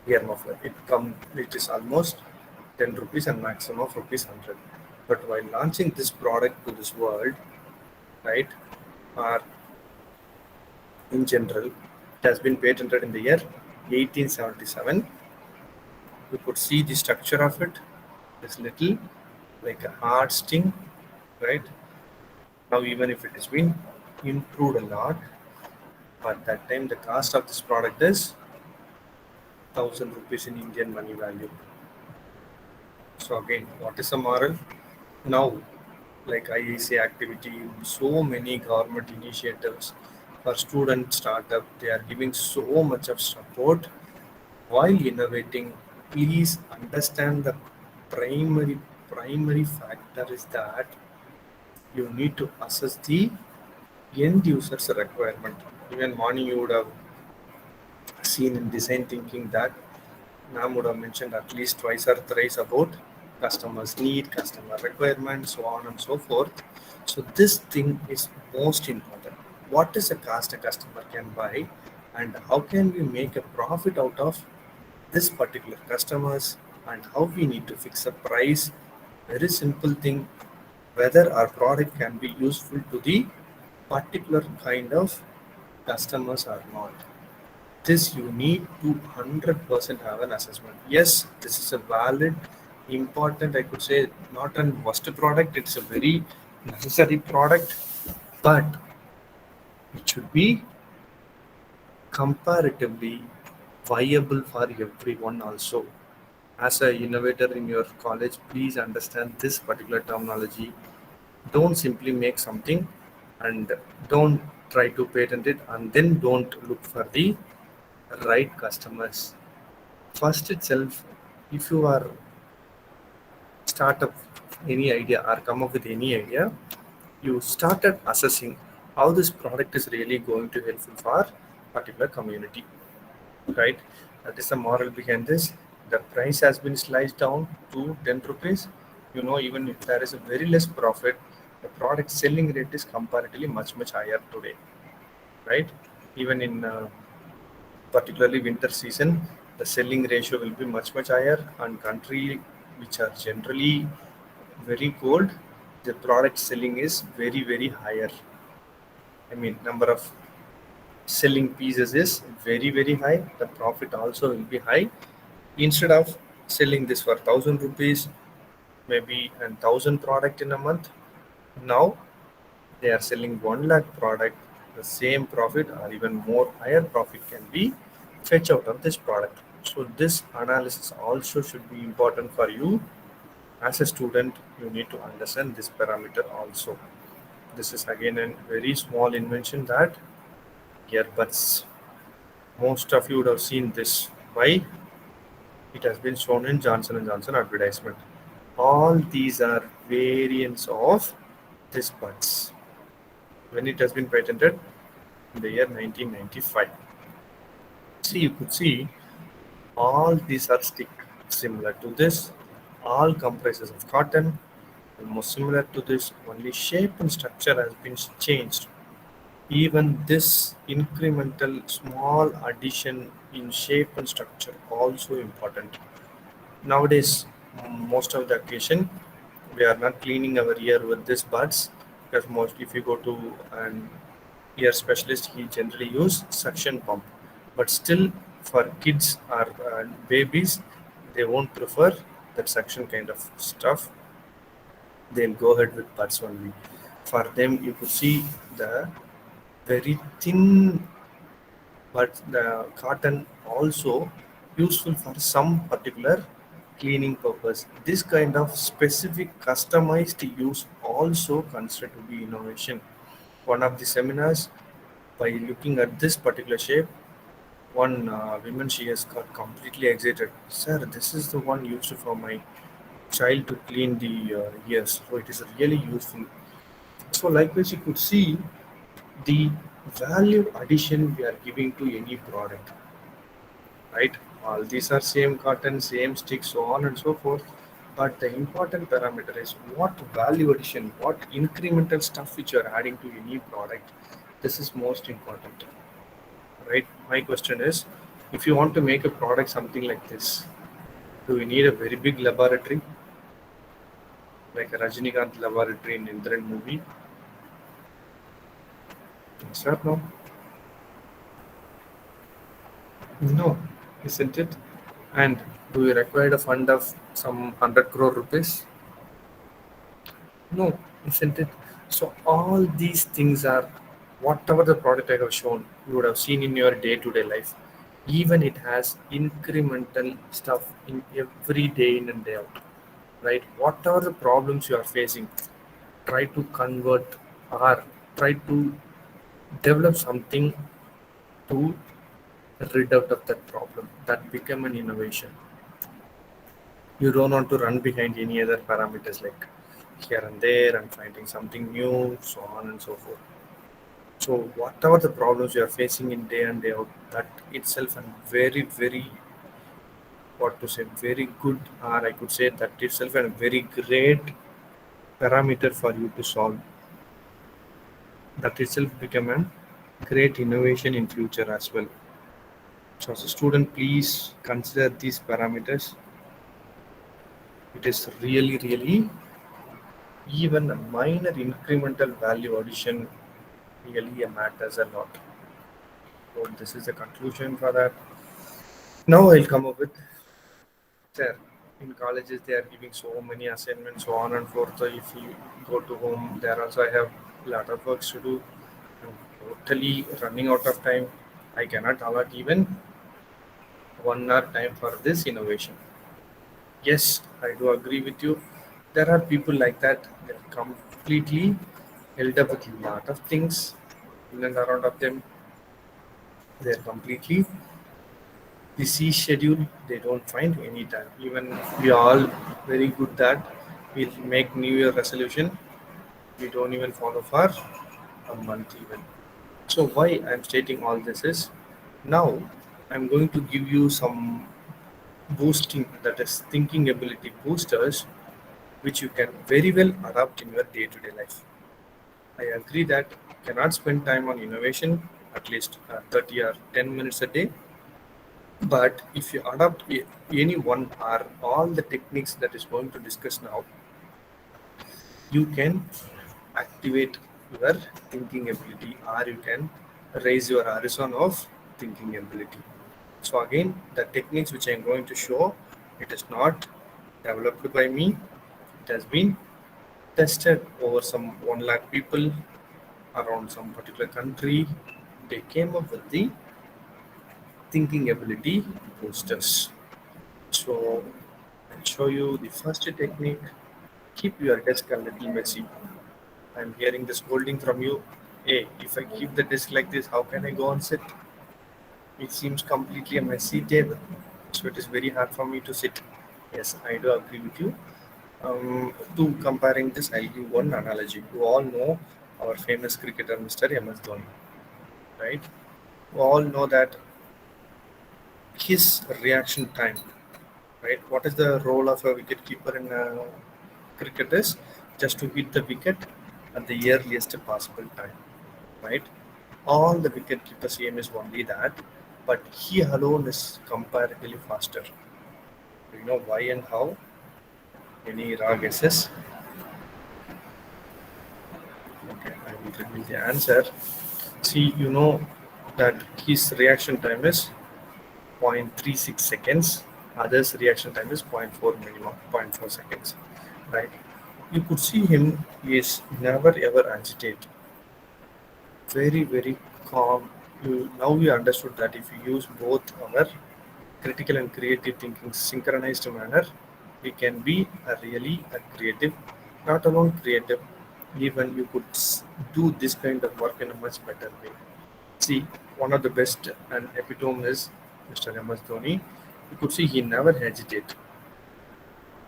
ear muffler. It is almost 10 rupees and maximum of rupees 100. But while launching this product to this world, right, or in general, it has been patented in the year 1877. You could see the structure of it. This little like a hard sting, right? Now even if it has been improved a lot, but that time the cost of this product is 1000 rupees in Indian money value. So again, what is the moral? Now, like IAC activity, so many government initiatives for student startup, they are giving so much of support while innovating. Please understand the primary factor is that you need to assess the end user's requirement. Even morning you would have seen in design thinking that ma'am would have mentioned at least twice or thrice about customers' need, customer requirements, so on and so forth. So this thing is most important. What is the cost a customer can buy, and how can we make a profit out of this particular customers, and how we need to fix a price? Very simple thing. Whether our product can be useful to the particular kind of customers or not. This you need to 100% have an assessment. Yes, this is a valid, important, I could say not an worst product, it's a very necessary product, but it should be comparatively viable for everyone also. As an innovator in your college, please understand this particular terminology. Don't simply make something and don't try to patent it and then don't look for the right customers. First itself, if you are start up any idea or come up with any idea, you started assessing how this product is really going to helpful for particular community, right? That is the moral behind this. The price has been sliced down to 10 rupees. You know, even if there is a very less profit, the product selling rate is comparatively much higher today, right? Even in particularly winter season, the selling ratio will be much higher, and country which are generally very cold, the product selling is very higher. I mean, number of selling pieces is very high. The profit also will be high. Instead of selling this for 1000 rupees, maybe 1000 product in a month, now they are selling 1 lakh product. The same profit or even more higher profit can be fetched out of this product. So this analysis also should be important for you. As a student, you need to understand this parameter also. This is again a very small invention, that earbuds. Most of you would have seen this. Why? It has been shown in Johnson & Johnson advertisement. All these are variants of this buds. When it has been patented in the year 1995. See, you could see All these are stick similar to this. All comprises of cotton, almost similar to this. Only shape and structure has been changed. Even this incremental small addition in shape and structure also important. Nowadays, most of the occasion, we are not cleaning our ear with these buds because most if you go to an ear specialist, he generally use suction pump. But still, for kids or babies, they won't prefer that suction kind of stuff. They'll go ahead with buds only. For them, you could see the very thin, but the cotton also useful for some particular cleaning purpose. This kind of specific customized use also considered to be innovation. One of the seminars, by looking at this particular shape, one woman, she has got completely excited. Sir, this is the one used for my child to clean the ears. So it is really useful. So likewise, you could see the value addition we are giving to any product, right? All these are same cotton, same stick, so on and so forth. But the important parameter is what value addition, what incremental stuff which you are adding to any product. This is most important, right? My question is, if you want to make a product something like this, do we need a very big laboratory, like a Rajinikanth laboratory in Indran movie? Yes or no? No, isn't it? And do we require a fund of some 100 crore rupees? No, isn't it? So all these things are whatever the product I have shown, you would have seen in your day-to-day life. Even it has incremental stuff in every day in and day out, right? Whatever the problems you are facing, try to convert or try to develop something to rid out of that problem. That become an innovation. You don't want to run behind any other parameters like here and there and finding something new, so on and so forth. So whatever the problems you are facing in day and day out, that itself and very, very what to say, very good, or I could say that itself a very great parameter for you to solve. That itself become a great innovation in future as well. So as a student, please consider these parameters. It is really, really even a minor incremental value addition really matters a lot. So this is the conclusion for that. Now I'll come up with, sir, in colleges they are giving so many assignments, so on and forth. So if you go to home, there also I have a lot of works to do. I'm totally running out of time. I cannot allot even 1 hour time for this innovation. Yes, I do agree with you. There are people like that. They're completely held up with a lot of things in and around of them. They're completely busy schedule. They don't find any time. Even we are all very good that we'll make New Year resolution. We don't even follow for a month even. So why I'm stating all this is now I'm going to give you some boosting, that is thinking ability boosters, which you can very well adopt in your day-to-day life. I agree that you cannot spend time on innovation at least 30 or 10 minutes a day. But if you adopt any one or all the techniques that is going to discuss now, you can activate your thinking ability or you can raise your horizon of thinking ability. So again, the techniques which I am going to show, it is not developed by me. It has been tested over some 1 lakh people around some particular country. They came up with the thinking ability boosters. So I'll show you the first technique. Keep your desk a little messy. I'm hearing the scolding from you. Hey, if I keep the desk like this, how can I go and sit? It seems completely a messy table. So it is very hard for me to sit. Yes, I do agree with you. To comparing this, I'll give one analogy. You all know our famous cricketer, Mr. MS Dhoni, right? We all know that his reaction time, right? What is the role of a wicket keeper in cricket is just to hit the wicket at the earliest possible time, right? All the wicket keepers aim is only that, but he alone is comparatively faster. Do you know why and how? Any raw guesses? Okay, I will reveal the answer. See, you know that his reaction time is 0.36 seconds. Others' reaction time is zero point 0.4 minimum, zero point 0.4 seconds, right? You could see him, he is never ever agitate. Very, very calm. Now we understood that if you use both our critical and creative thinking synchronized manner, we can be a creative, not alone creative, even you could do this kind of work in a much better way. See, one of the best and epitome is Mr. MS Dhoni. You could see he never hesitate.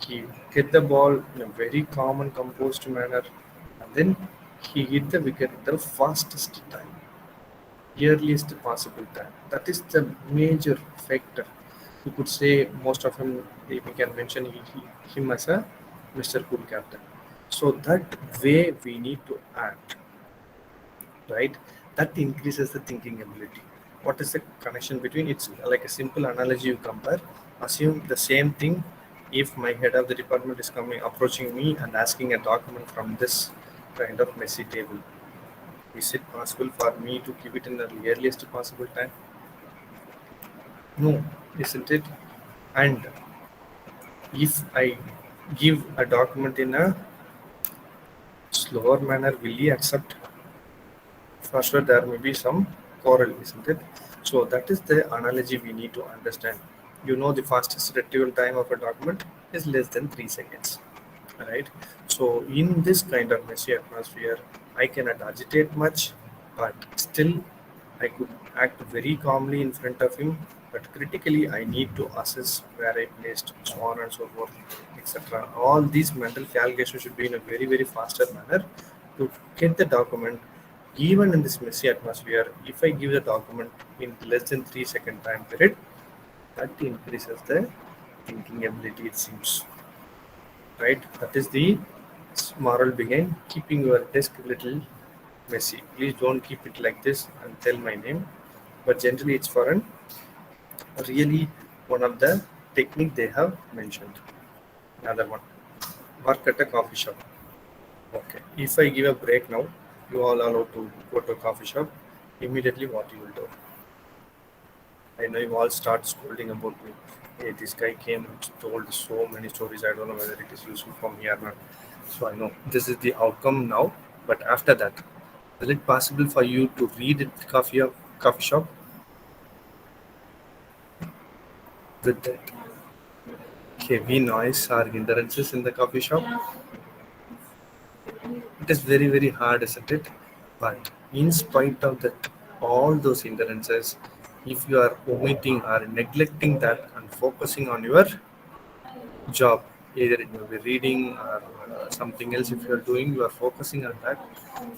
He hit the ball in a very calm and composed manner, and then he hit the wicket at the fastest time, earliest possible time. That is the major factor. You could say most of him, we can mention him as a Mr. Cool Captain. So that way we need to act, right? That increases the thinking ability. What is the connection between? It's like a simple analogy you compare. Assume the same thing. If my head of the department is coming, approaching me and asking a document from this kind of messy table, is it possible for me to give it in the earliest possible time? No, isn't it? And if I give a document in a slower manner, will he accept? For sure, there may be some quarrel, isn't it? So that is the analogy we need to understand. You know, the fastest retrieval time of a document is less than 3 seconds, right? So in this kind of messy atmosphere, I cannot agitate much, but still I could act very calmly in front of him. But critically, I need to assess where I placed, so on and so forth, etc. All these mental calculations should be in a very, very faster manner to get the document. Even in this messy atmosphere, if I give the document in less than 3 second time period, that increases the thinking ability, it seems, right? That is the moral behind keeping your desk a little messy. Please don't keep it like this and tell my name, but generally it's for an really one of the technique they have mentioned. Another one, work at a coffee shop. Okay, if I give a break now, you all allowed to go to a coffee shop. Immediately, what you will do? I know you all start scolding about me. Hey, this guy came and told so many stories. I don't know whether it is useful for me or not. So I know this is the outcome now. But after that, is it possible for you to read at coffee shop with that heavy noise or hindrances in the coffee shop? It is very, very hard, isn't it? But in spite of that, all those hindrances, if you are omitting or neglecting that and focusing on your job, either it may be reading or something else, if you are doing, you are focusing on that,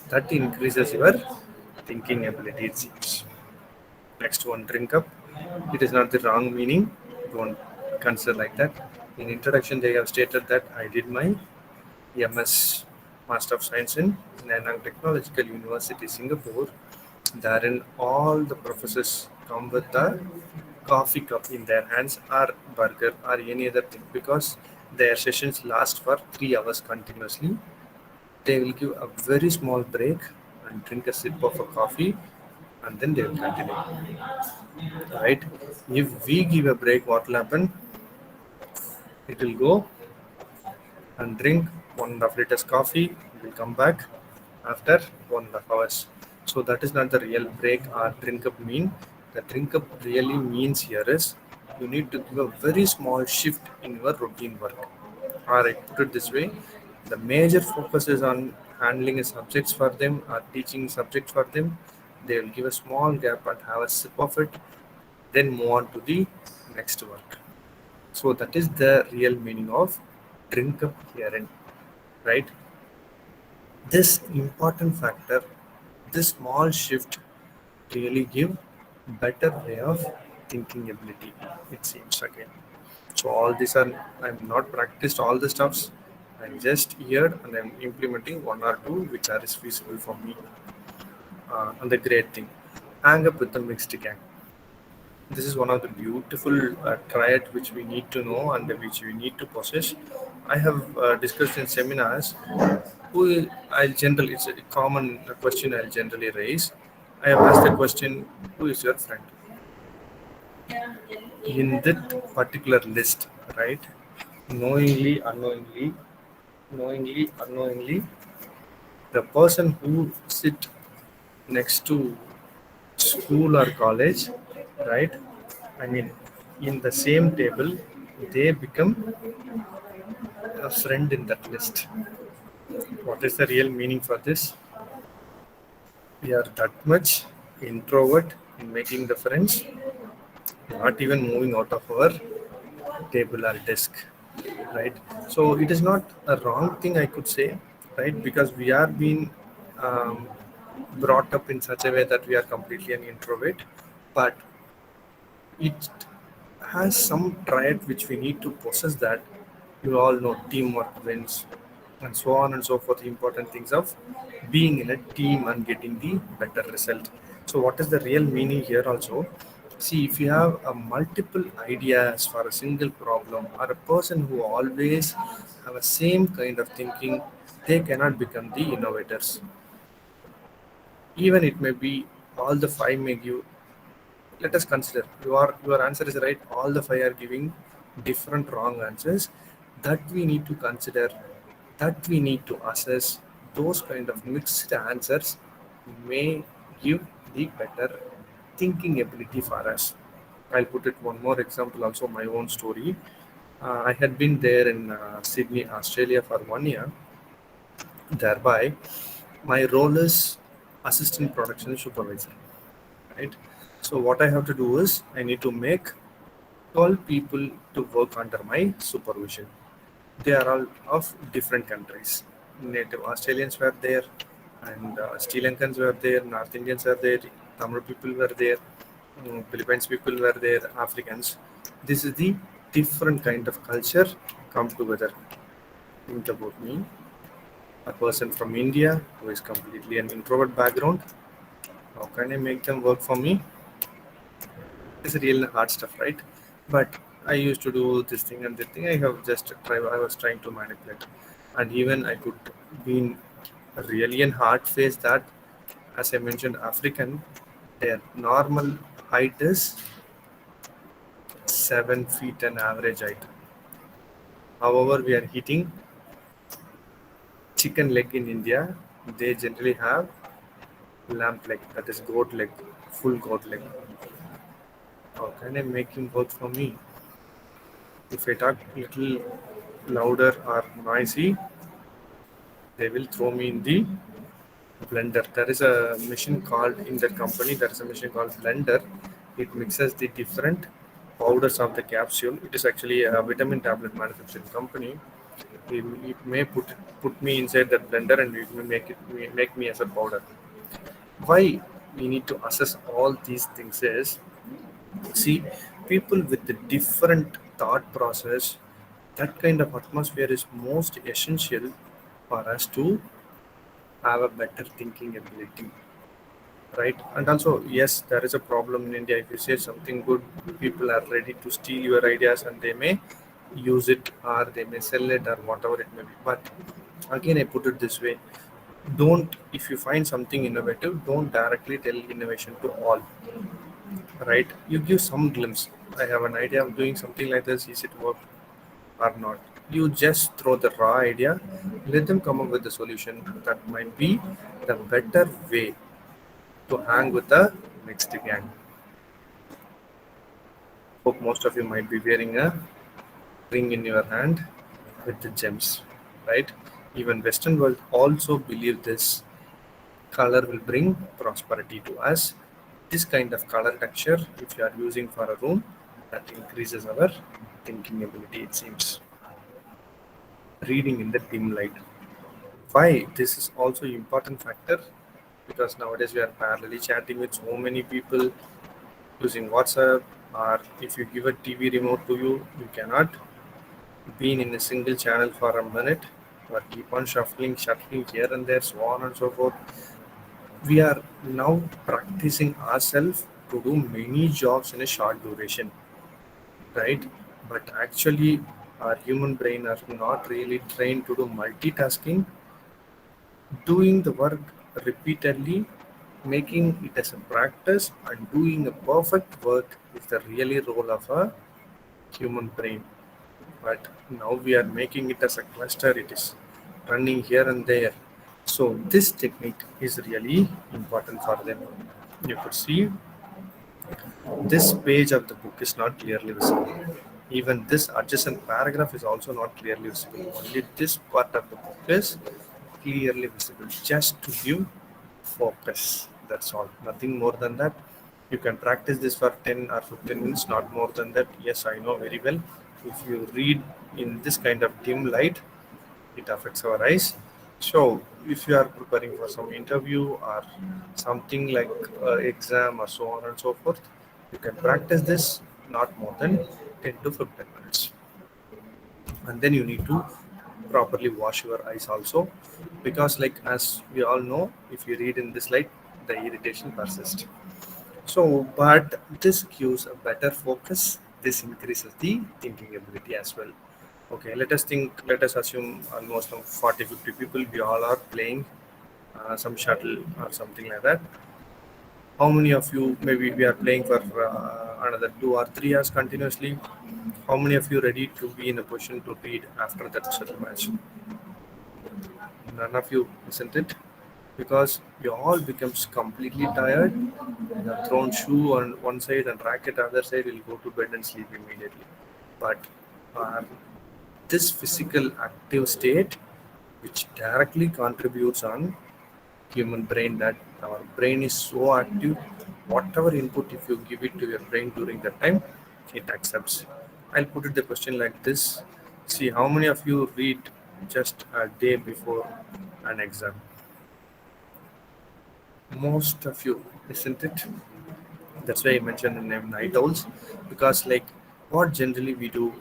that increases your thinking ability, it seems. Next one, drink up. It is not the wrong meaning. Don't consider like that. In introduction, they have stated that I did my MS Master of Science in Nanyang Technological University, Singapore. Therein, all the professors come with a coffee cup in their hands or burger or any other thing because their sessions last for 3 hours continuously. They will give a very small break and drink a sip of a coffee and then they will continue. Right? If we give a break, what will happen? It will go and drink 1.5 liters coffee. We'll come back after 1.5 hours. So that is not the real break or drink up mean. The drink up really means here is you need to give a very small shift in your routine work. Or I put it this way, the major focus is on handling subjects for them or teaching subjects for them. They will give a small gap and have a sip of it, then move on to the next work. So that is the real meaning of drink up herein, right? This important factor, this small shift really give better way of thinking ability, it seems again. So all these are, I'm not practiced all the stuffs. I'm just here and I'm implementing one or two which are is feasible for me. And the great thing, hang up with the mixed gang. This is one of the beautiful triad which we need to know and which we need to possess. I have discussed in seminars. I'll generally, it's a common question I'll generally raise. I have asked the question, who is your friend? In that particular list, right? Knowingly, unknowingly, the person who sit next to school or college, right? I mean, in the same table, they become a friend in that list. What is the real meaning for this? We are that much introvert in making the friends, not even moving out of our table or desk, right? So it is not a wrong thing, I could say, right? Because we are being um, brought up in such a way that we are completely an introvert, but it has some trait which we need to possess, that you all know teamwork wins and so on and so forth, the important things of being in a team and getting the better result. So what is the real meaning here also? See, if you have a multiple ideas for a single problem, or a person who always have a same kind of thinking, they cannot become the innovators. Even it may be all the five may give, let us consider your answer is right, all the five are giving different wrong answers. That we need to consider, that we need to assess. Those kind of mixed answers may give the better thinking ability for us. I'll put it one more example also, my own story. I had been there in Sydney, Australia for 1 year. Thereby my role is assistant production supervisor, right? So what I have to do is I need to make 12 people to work under my supervision. They are all of different countries. Native Australians were there, and Sri Lankans were there, North Indians were there, Tamil people were there, Philippines people were there, Africans. This is the different kind of culture come together. Think about me, a person from India who is completely an introvert background. How can I make them work for me? It's real hard stuff, right? But I used to do this thing and that thing. I have just try. I was trying to manipulate, and even I could be in a really an hard phase that, as I mentioned, African, their normal height is 7 feet, an average height. However, we are eating chicken leg in India. They generally have lamb leg, that is goat leg, full goat leg. How can I make him work for me? If I talk little louder or noisy, they will throw me in the blender. There is a machine called, in that company, there is a machine called blender. It mixes the different powders of the capsule. It is actually a vitamin tablet manufacturing company. It may put me inside that blender and it may make me as a powder. Why we need to assess all these things is, see, people with the different thought process, that kind of atmosphere is most essential for us to have a better thinking ability, right? And also, yes, there is a problem in India. If you say something good, people are ready to steal your ideas and they may use it or they may sell it or whatever it may be. But again, I put it this way, don't, if you find something innovative, don't directly tell innovation to all, right? You give some glimpse. I have an idea of doing something like this. Is it work or not? You just throw the raw idea, let them come up with the solution. That might be the better way to hang with the next gang. Hope most of you might be wearing a ring in your hand with the gems, right? Even Western world also believe this. Color will bring prosperity to us. This kind of color texture, if you are using for a room, that increases our thinking ability, it seems. Reading in the dim light. Why this is also important factor? Because nowadays we are parallelly chatting with so many people using WhatsApp or if you give a TV remote to you, you cannot be in a single channel for a minute, or keep on shuffling here and there, so on and so forth. We are now practicing ourselves to do many jobs in a short duration, right? But actually, our human brain are not really trained to do multitasking. Doing the work repeatedly, making it as a practice, and doing a perfect work is the really role of a human brain. But now we are making it as a cluster, it is running here and there. So this technique is really important for them. You could see this page of the book is not clearly visible. Even this adjacent paragraph is also not clearly visible. Only this part of the book is clearly visible, just to give focus. That's all. Nothing more than that. You can practice this for 10 or 15 minutes, not more than that. Yes, I know very well. If you read in this kind of dim light, it affects our eyes. So, if you are preparing for some interview or something like exam or so on and so forth, you can practice this not more than 10 to 15 minutes. And then you need to properly wash your eyes also, because like as we all know, if you read in this light, the irritation persists. So, but this gives a better focus. This increases the thinking ability as well. Okay, let us assume almost 40-50 people, we all are playing some shuttle or something like that. How many of you, maybe we are playing for another 2 or 3 hours continuously? How many of you ready to be in a position to read after that shuttle match? None of you, isn't it? Because you all becomes completely tired. You have thrown shoe on one side and racket other side, will go to bed and sleep immediately. But uh, this physical active state, which directly contributes on human brain, that our brain is so active, whatever input if you give it to your brain during that time, it accepts. I'll put it the question like this. See, how many of you read just a day before an exam? Most of you, isn't it? That's why I mentioned the name night owls, because like what generally we do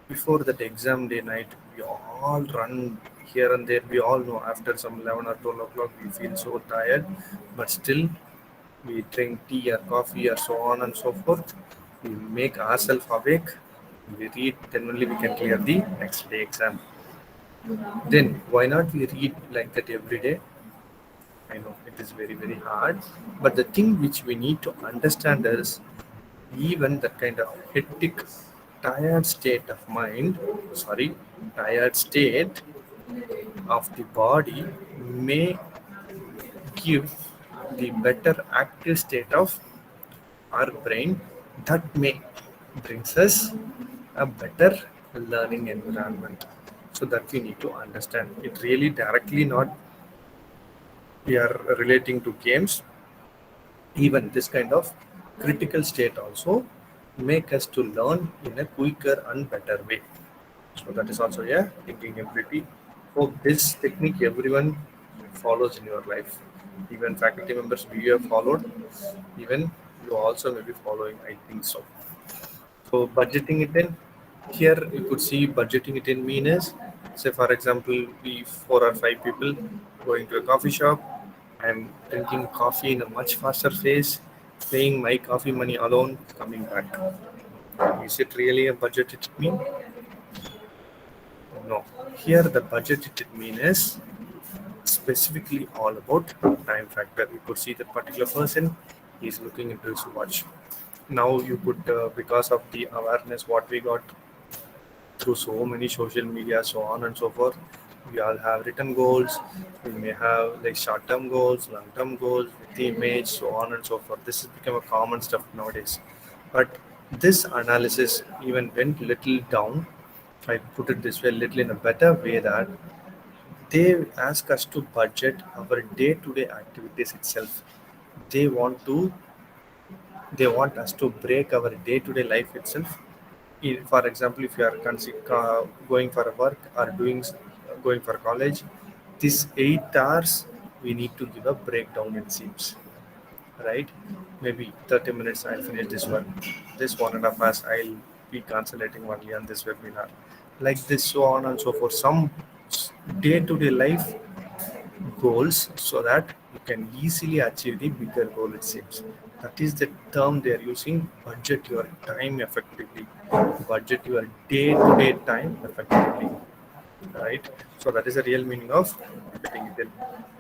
before that exam day night, we all run here and there. We all know after some 11 or 12 o'clock we feel so tired, but still we drink tea or coffee or so on and so forth. We make ourselves awake. We read, then only we can clear the next day exam. Then why not we read like that every day? I know it is very, very hard, but the thing which we need to understand is even that kind of hectic, tired state of mind, sorry, tired state of the body may give the better active state of our brain that may brings us a better learning environment. So that we need to understand. It really directly not we are relating to games. Even this kind of critical state also make us to learn in a quicker and better way. So that is also a thinking ability. Hope this technique everyone follows in your life. Even faculty members we have followed, even you also may be following, I think so. So budgeting it in, here you could see budgeting it in mean is, say for example, we 4 or 5 people going to a coffee shop. I'm drinking coffee in a much faster pace, paying my coffee money alone, coming back. Is it really a budgeted mean? No. Here the budgeted mean is specifically all about time factor. You could see that particular person is looking into his watch. Now you could, because of the awareness what we got through so many social media, so on and so forth, we all have written goals. We may have like short-term goals, long-term goals with the image, so on and so forth. This has become a common stuff nowadays. But this analysis even went little down. If I put it this way, little in a better way, that they ask us to budget our day-to-day activities itself. They want to they want us to break our day-to-day life itself. For example, if you are going for a work or going for college, these 8 hours we need to give a breakdown, it seems. right? Maybe 30 minutes I'll finish this one. This 1.5 hours I'll be concentrating only on this webinar. Like this, so on and so forth. Some day-to-day life goals so that you can easily achieve the bigger goal, it seems. That is the term they are using, budget your time effectively. Budget your day-to-day time effectively, right? So that is the real meaning of getting it in.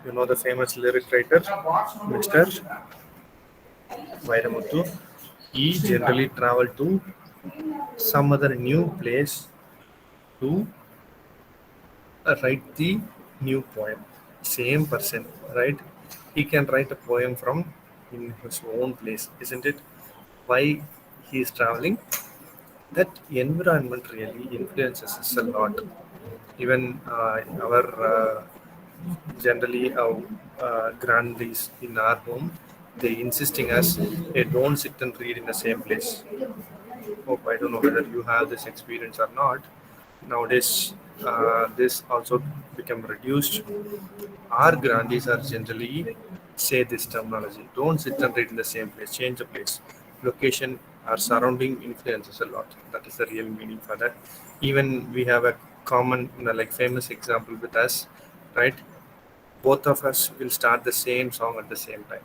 You know the famous lyric writer, Mr. Vairamuthu. He generally traveled to some other new place to write the new poem. Same person, right? He can write a poem from in his own place, isn't it? Why he is traveling? That environment really influences us a lot. Even our generally our grandees in our home, they insisting us, hey, don't sit and read in the same place. Hope I don't know whether you have this experience or not. Nowadays, this also become reduced. Our grandees are generally say this terminology. Don't sit and read in the same place. Change the place. Location, our surrounding influences a lot. That is the real meaning for that. Even we have a common, like famous example with us, right? Both of us will start the same song at the same time,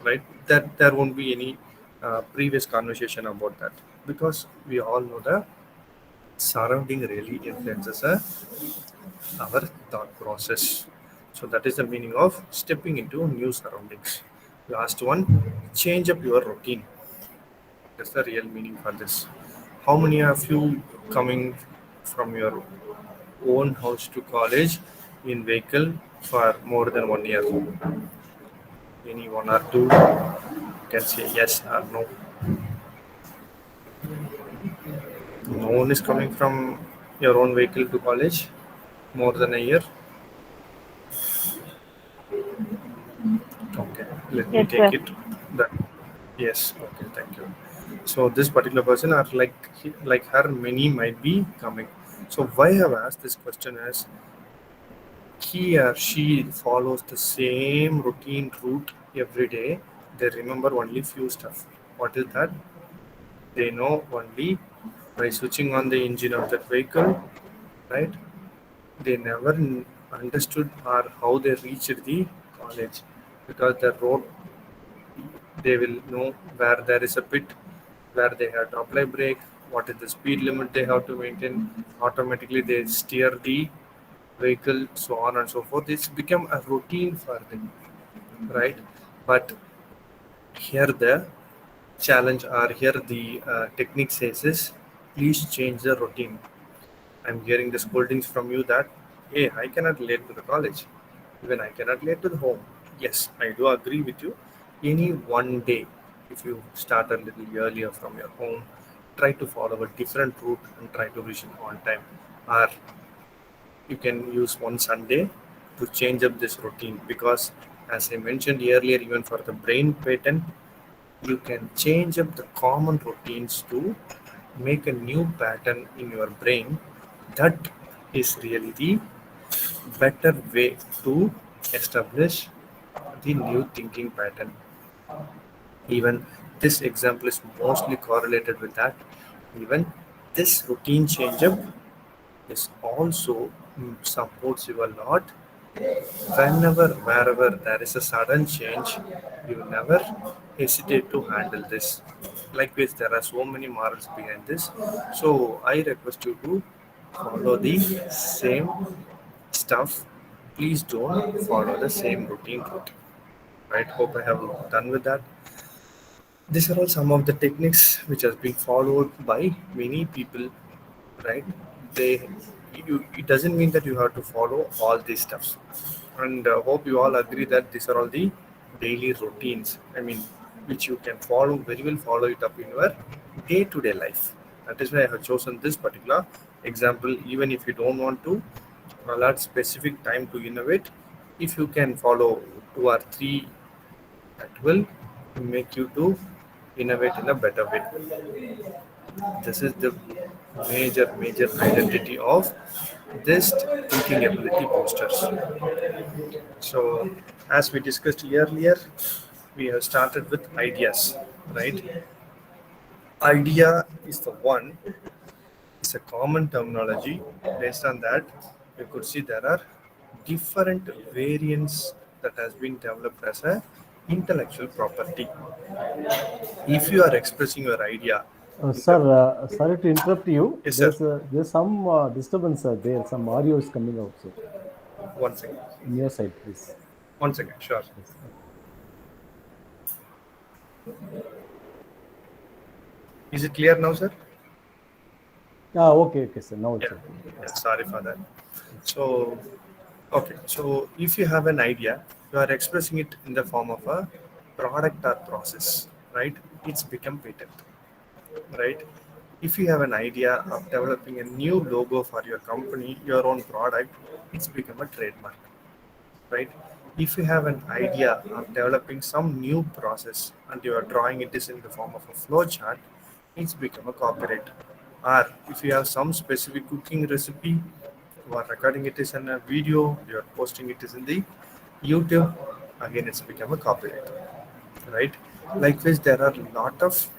right? That there won't be any previous conversation about that because we all know the surrounding really influences our thought process. So that is the meaning of stepping into new surroundings. Last one, change up your routine. That's the real meaning for this. How many of you coming from your own house to college in vehicle for more than 1 year? Any one or two can say yes or no. No one is coming from your own vehicle to college more than a year. Okay, let me Yes, take sir. it. That yes. Okay, thank you. So this particular person are like her, many might be coming. So why I have asked this question is he or she follows the same routine route every day. They remember only few stuff. What is that? They know only by switching on the engine of that vehicle, right? They never understood or how they reached the college because the road, they will know where there is a pit, where they have to apply brake, what is the speed limit they have to maintain. Automatically, they steer the vehicle, so on and so forth. It's become a routine for them, right? But here the challenge or here the technique says is please change the routine. I'm hearing the scoldings from you that, hey, I cannot late to the college. Even I cannot late to the home. Yes, I do agree with you. Any one day, if you start a little earlier from your home, try to follow a different route and try to reach it on time. Or you can use one Sunday to change up this routine because, as I mentioned earlier, even for the brain pattern, you can change up the common routines to make a new pattern in your brain. That is really the better way to establish the new thinking pattern. Even this example is mostly correlated with that. Even this routine change up is also supports you a lot. Whenever, wherever there is a sudden change, you never hesitate to handle this. Likewise, there are so many morals behind this. So I request you to follow the same stuff. Please don't follow the same routine route. Right? Hope I have done with that. These are all some of the techniques which has been followed by many people, right? They, it doesn't mean that you have to follow all these stuffs. And hope you all agree that these are all the daily routines. I mean, which you can follow very well, follow it up in your day-to-day life. That is why I have chosen this particular example. Even if you don't want to allot specific time to innovate, if you can follow two or three, that will make you to innovate in a better way. This is the major identity of this thinking ability boosters. So as we discussed earlier, we have started with ideas, right? Idea is the one, it's a common terminology. Based on that, you could see there are different variants that has been developed as a intellectual property. If you are expressing your idea, Sir, sorry to interrupt you. yes, sir. There's some disturbance there. Some audio is coming out, sir. One second. In your side, please. One second, sure. Yes. Is it clear now, sir? Okay, sir. Now it's Yeah. okay. Yeah, sorry for that. So, okay. So, if you have an idea, you are expressing it in the form of a product or process, right? It's become patent, right? If you have an idea of developing a new logo for your company, your own product, it's become a trademark, right? If you have an idea of developing some new process and you are drawing it is in the form of a flow chart, it's become a copyright. Or if you have some specific cooking recipe, you are recording it is in a video, you are posting it is in the YouTube, again it's become a copyright, right? Likewise, there are a lot of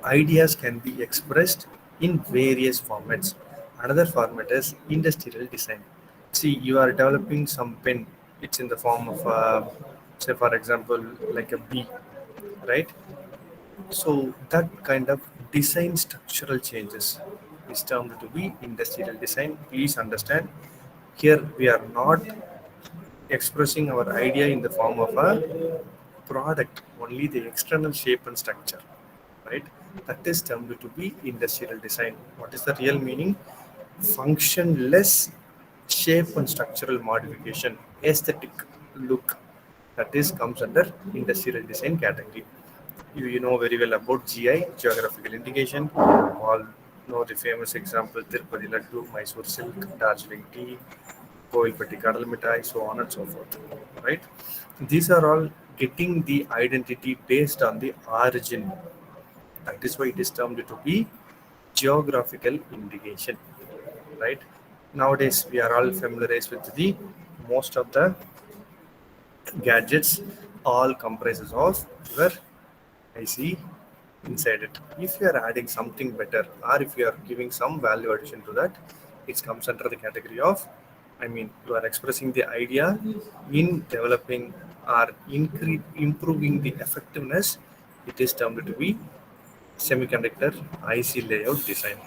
ideas can be expressed in various formats. Another format is industrial design. See, you are developing some pen. It's in the form of, say, for example, like a bee, right? So that kind of design structural changes is termed to be industrial design. Please understand, here we are not expressing our idea in the form of a product, only the external shape and structure, right? That is termed to be industrial design. What is the real meaning? Functionless shape and structural modification, aesthetic look, that is comes under industrial design category. You know very well about GI, geographical indication. All know the famous example Tirupati Laddu, Mysore silk, Darjeeling tea, Koilpatti Kadal Mithai, so on and so forth. Right? These are all getting the identity based on the origin. That is why it is termed to be geographical indication. Right? Nowadays we are all familiarized with the most of the gadgets all comprises of your IC inside it. If you are adding something better or if you are giving some value addition to that, it comes under the category of, you are expressing the idea in developing or improving the effectiveness. It is termed to be semiconductor IC layout design.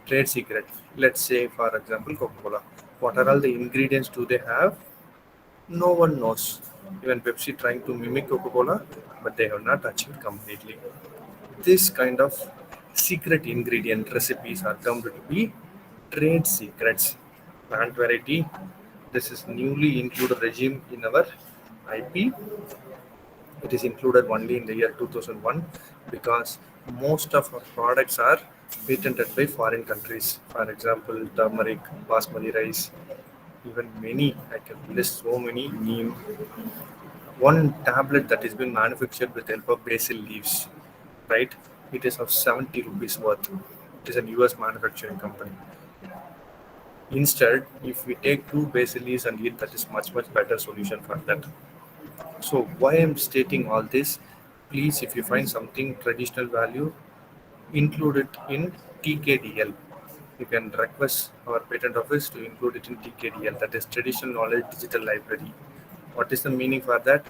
Trade secret. Let's say, for example, Coca-Cola. What are all the ingredients do they have? No one knows. Even Pepsi trying to mimic Coca-Cola, but they have not achieved completely. This kind of secret ingredient recipes are termed to be trade secrets. Plant variety. This is newly included regime in our IP. It is included only in the year 2001 because most of our products are patented by foreign countries. For example, turmeric, basmati rice, even many, I can list so many neem. One tablet that has been manufactured with help of basil leaves, right? It is of 70 rupees worth. It is a US manufacturing company. Instead, if we take two basil leaves and eat, that is much better solution for that. So why I'm stating all this? Please, if you find something traditional value, include it in TKDL. You can request our patent office to include it in TKDL, that is Traditional Knowledge Digital Library. What is the meaning for that?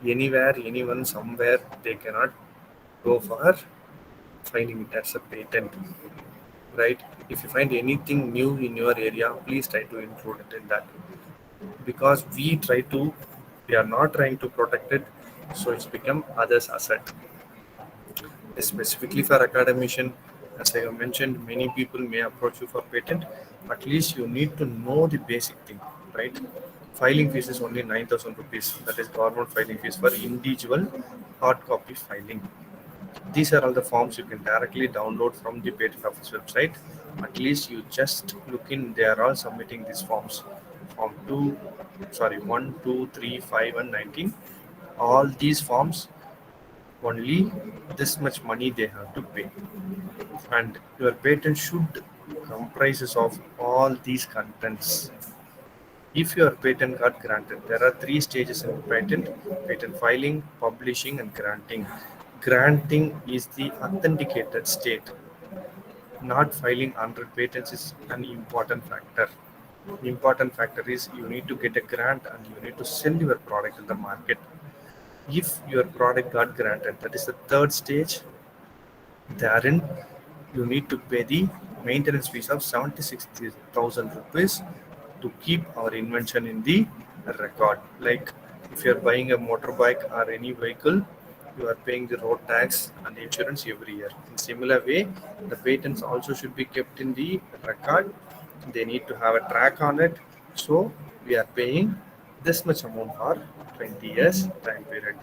Anywhere, anyone, somewhere, they cannot go for finding it as a patent, right? If you find anything new in your area, please try to include it in that, because we are not trying to protect it, so it's become others' asset. Specifically for academician, as I have mentioned, many people may approach you for patent. At least you need to know the basic thing, right? Filing fees is only 9,000 rupees. That is government filing fees for individual hard copy filing. These are all the forms you can directly download from the patent office website. At least you just look in, they are all submitting these forms. Form 1, 2, 3, 5 and 19. All these forms, only this much money they have to pay. And your patent should comprises of all these contents. If your patent got granted, there are three stages in patent: patent filing, publishing, and granting. Granting is the authenticated state. Not filing 100 patents is an important factor. The important factor is you need to get a grant and you need to sell your product in the market. If your product got granted, that is the third stage. Therein, you need to pay the maintenance fees of 76,000 rupees to keep our invention in the record. Like if you're buying a motorbike or any vehicle, you are paying the road tax and insurance every year. In similar way, the patents also should be kept in the record. They need to have a track on it. So we are paying this much amount for 20 years time period.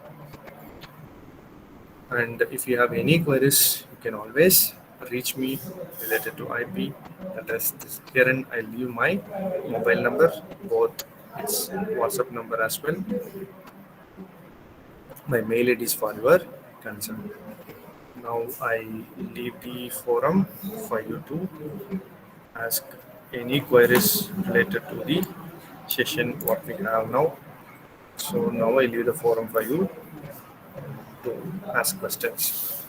And if you have any queries, you can always reach me related to IP. That is this. Here I'll leave my mobile number, both its WhatsApp number as well. My mail ID is for your concern. Now I leave the forum for you to ask any queries related to the session what we have now. So now I leave the forum for you to ask questions.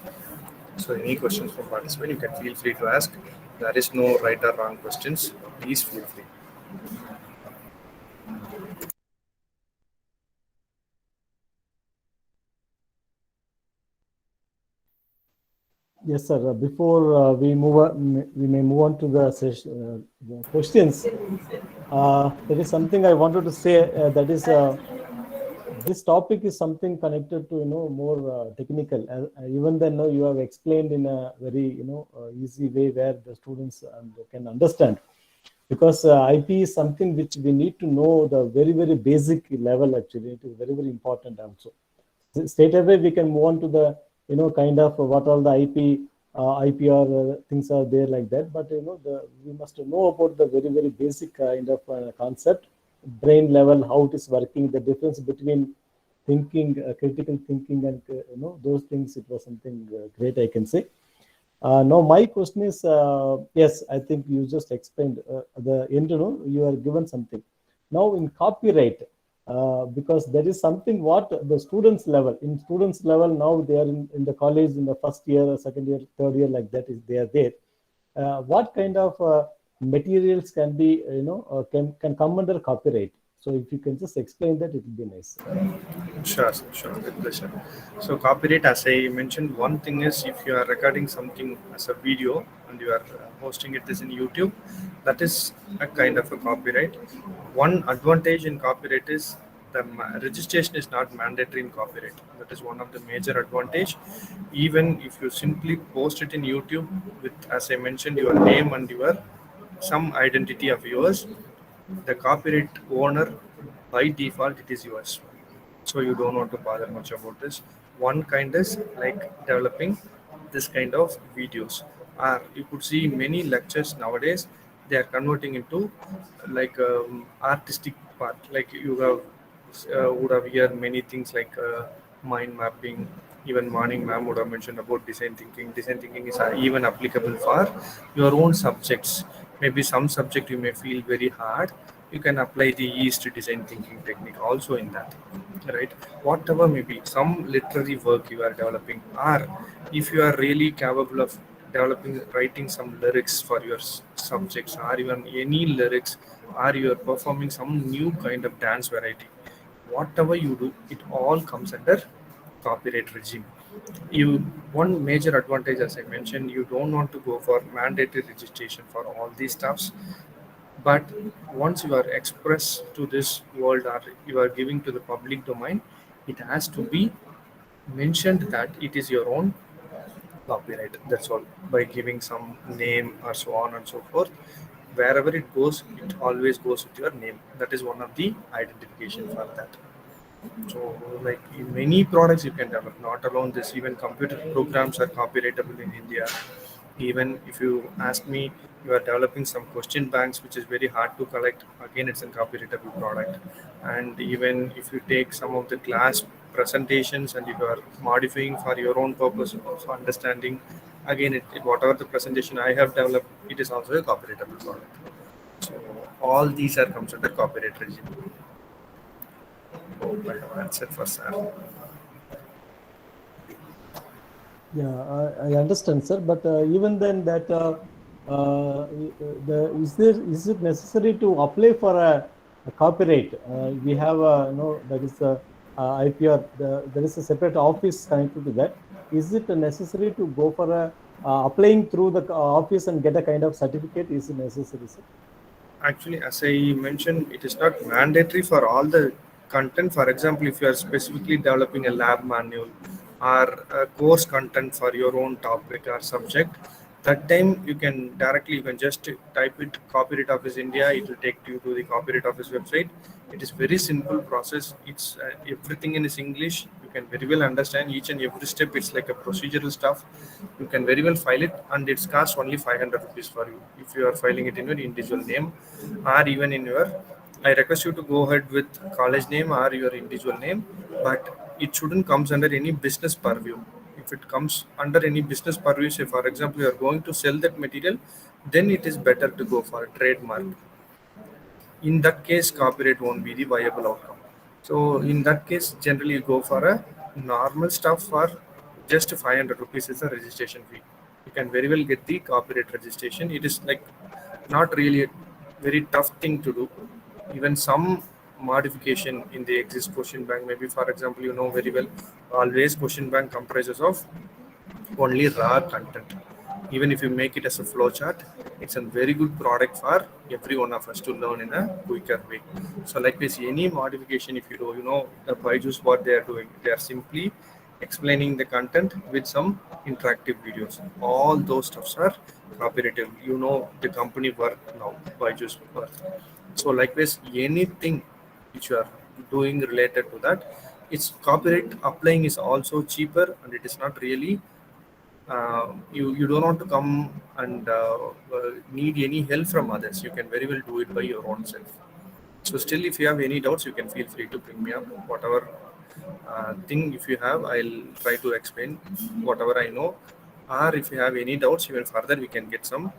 So any questions from participant, you can feel free to ask. There is no right or wrong questions. Please feel free. Yes, sir. Before we may move on to the session, the questions. There is something I wanted to say. That is, this topic is something connected to more technical. Even then, you have explained in a very easy way where the students can understand. Because IP is something which we need to know the very basic level. Actually, it is very important also. Straight away we can move on to the kind of what all the IPR things are there like that. But we must know about the very basic kind of concept, brain level, how it is working, the difference between thinking, critical thinking, and those things. It was something great, I can say. Now my question is, yes, I think you just explained the end. You are given something. Now in copyright. Because there is something what the students level now they are in the college in the first year, second year, third year, like that is they are there. What kind of materials can be can come under copyright? So if you can just explain that, it will be nice. Sure, with pleasure. So copyright, as I mentioned, one thing is if you are recording something as a video and you are hosting it as in YouTube, that is a kind of a copyright. One advantage in copyright is the registration is not mandatory in copyright. That is one of the major advantage. Even if you simply post it in YouTube with, as I mentioned, your name and your some identity of yours, the copyright owner by default it is yours. So you don't want to bother much about this. One kind is like developing this kind of videos. Or you could see many lectures nowadays, they are converting into like artistic part. Like you have would have heard many things like mind mapping. Even morning ma'am would have mentioned about design thinking. Design thinking is even applicable for your own subjects. Maybe some subject you may feel very hard, you can apply the yeast design thinking technique also in that, right? Whatever maybe some literary work you are developing, or if you are really capable of developing writing some lyrics for your subjects, or even any lyrics, or you are performing some new kind of dance variety, whatever you do, it all comes under copyright regime. You one major advantage, as I mentioned, you don't want to go for mandatory registration for all these stuffs. But once you are expressed to this world or you are giving to the public domain, it has to be mentioned that it is your own copyright. That's all. By giving some name or so on and so forth, wherever it goes, it always goes with your name. That is one of the identification for that. So, like in many products you can develop, not alone this, even computer programs are copyrightable in India. Even if you ask me, you are developing some question banks, which is very hard to collect, again, it's a copyrightable product. And even if you take some of the class presentations and if you are modifying for your own purpose of understanding, again, whatever the presentation I have developed, it is also a copyrightable product. So All these are comes under copyright regime. Hope I have answered for sir. Yeah, I understand, sir. But even then, that is it necessary to apply for a copyright? We have that is IPR. There is a separate office connected to that. Is it necessary to go for a applying through the office and get a kind of certificate? Is it necessary, sir? Actually, as I mentioned, it is not mandatory for all the content. For example, if you are specifically developing a lab manual or a course content for your own topic or subject, that time you can just type it Copyright Office India. It will take you to the Copyright Office website. It is very simple process. It's everything in is English. You can very well understand each and every step. It's like a procedural stuff. You can very well file it, and it's cost only 500 rupees for you if you are filing it in your individual name or even in your. I request you to go ahead with college name or your individual name, but it shouldn't comes under any business purview. If it comes under any business purview, say for example you are going to sell that material, then it is better to go for a trademark. In that case, copyright won't be the viable outcome. So in that case, generally you go for a normal stuff for just 500 rupees is a registration fee. You can very well get the copyright registration. It is like not really a very tough thing to do. Even some modification in the exist question bank, maybe for example, you know very well, always question bank comprises of only raw content. Even if you make it as a flowchart, it's a very good product for every one of us to learn in a quicker way. So like this, any modification, if you do, the Byju's what they are doing, they are simply explaining the content with some interactive videos. All those stuffs are copyrighted. The company work now, Byju's work. So likewise, anything which you are doing related to that, its copyright applying is also cheaper, and it is not really you don't want to come and need any help from others. You can very well do it by your own self. So still, if you have any doubts, you can feel free to bring me up. Whatever thing if you have, I'll try to explain whatever I know. Or if you have any doubts, even further, we can get some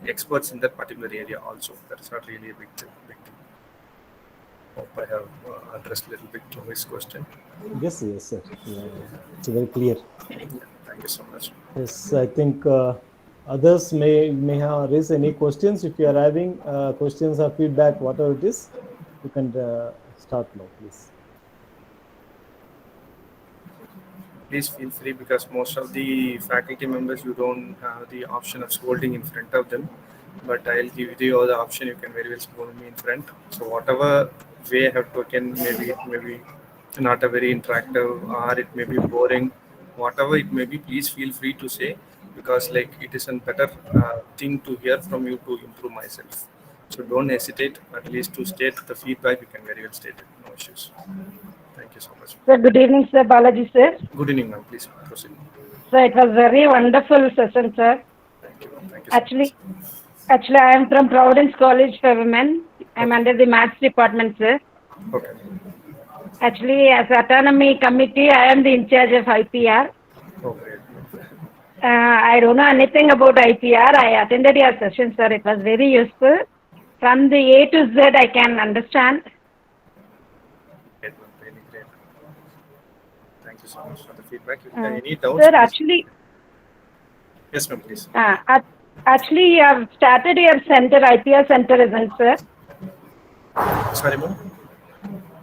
experts in that particular area also. That is not really a big thing. Hope I have addressed a little bit to his question. Yes, sir. Yeah, it's very clear. Thank you so much. Yes, I think others may have raised any questions. If you are having questions or feedback, whatever it is, you can start now, please. Please feel free, because most of the faculty members, you don't have the option of scolding in front of them. But I'll give you the option. You can very well scold me in front. So whatever way I have taken, maybe it may be not a very interactive, or it may be boring. Whatever it may be, please feel free to say, because like it is a better thing to hear from you to improve myself. So don't hesitate, at least to state the feedback. You can very well state it. No issues. Thank you so much. Sir, good evening, sir. Balaji, sir. Good evening, ma'am. Please proceed. Sir, it was very wonderful session, sir. Thank you. Thank you so much. Actually, I am from Providence College for Women. I'm under the Maths department, sir. Okay. Actually, as autonomy committee, I am the in charge of IPR. Okay. I don't know anything about IPR. I attended your session, sir. It was very useful. From the A to Z, I can understand. Great, really great. Thank you so much for the feedback. If you have any doubts, Sir, please. actually, Yes, ma'am, please. actually, you have started your center, IPR center, isn't it, sir? Sorry, ma'am.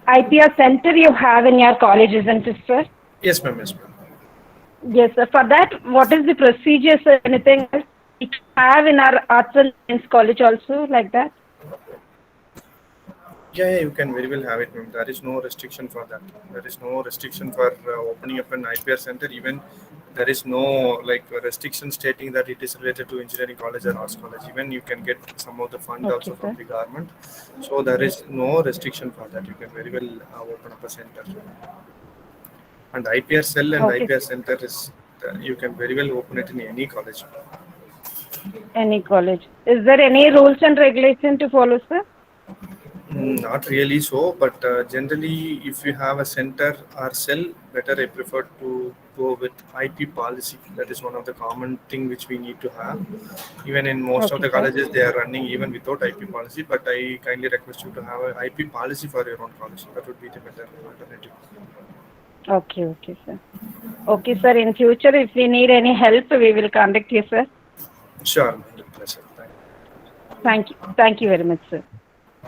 IPR center you have in your college, isn't it, sir? Yes, ma'am. Yes, ma'am. Yes, sir. For that, what is the procedure, sir? Anything else we have in our arts and science college also, like that? Yeah, you can very well have it, ma'am. There is no restriction for that. There is no restriction for opening up an IPR center. Even there is no restriction stating that it is related to engineering college or arts college. Even you can get some of the fund also from the government. So there is no restriction for that. You can very well open up a center. And IPR cell and IPR center is you can very well open it in any college. Any college. Is there any rules and regulation to follow, sir? Not really so, but generally, if you have a center or cell, better I prefer to go with IP policy. That is one of the common thing which we need to have. Even in most of Okay, the sir. colleges, they are running even without IP policy. But I kindly request you to have a IP policy for your own college. That would be the better alternative. Okay, sir. Okay, sir. In future, if we need any help, we will contact you, sir. Sure, with pleasure. Thank you. Thank you very much, sir.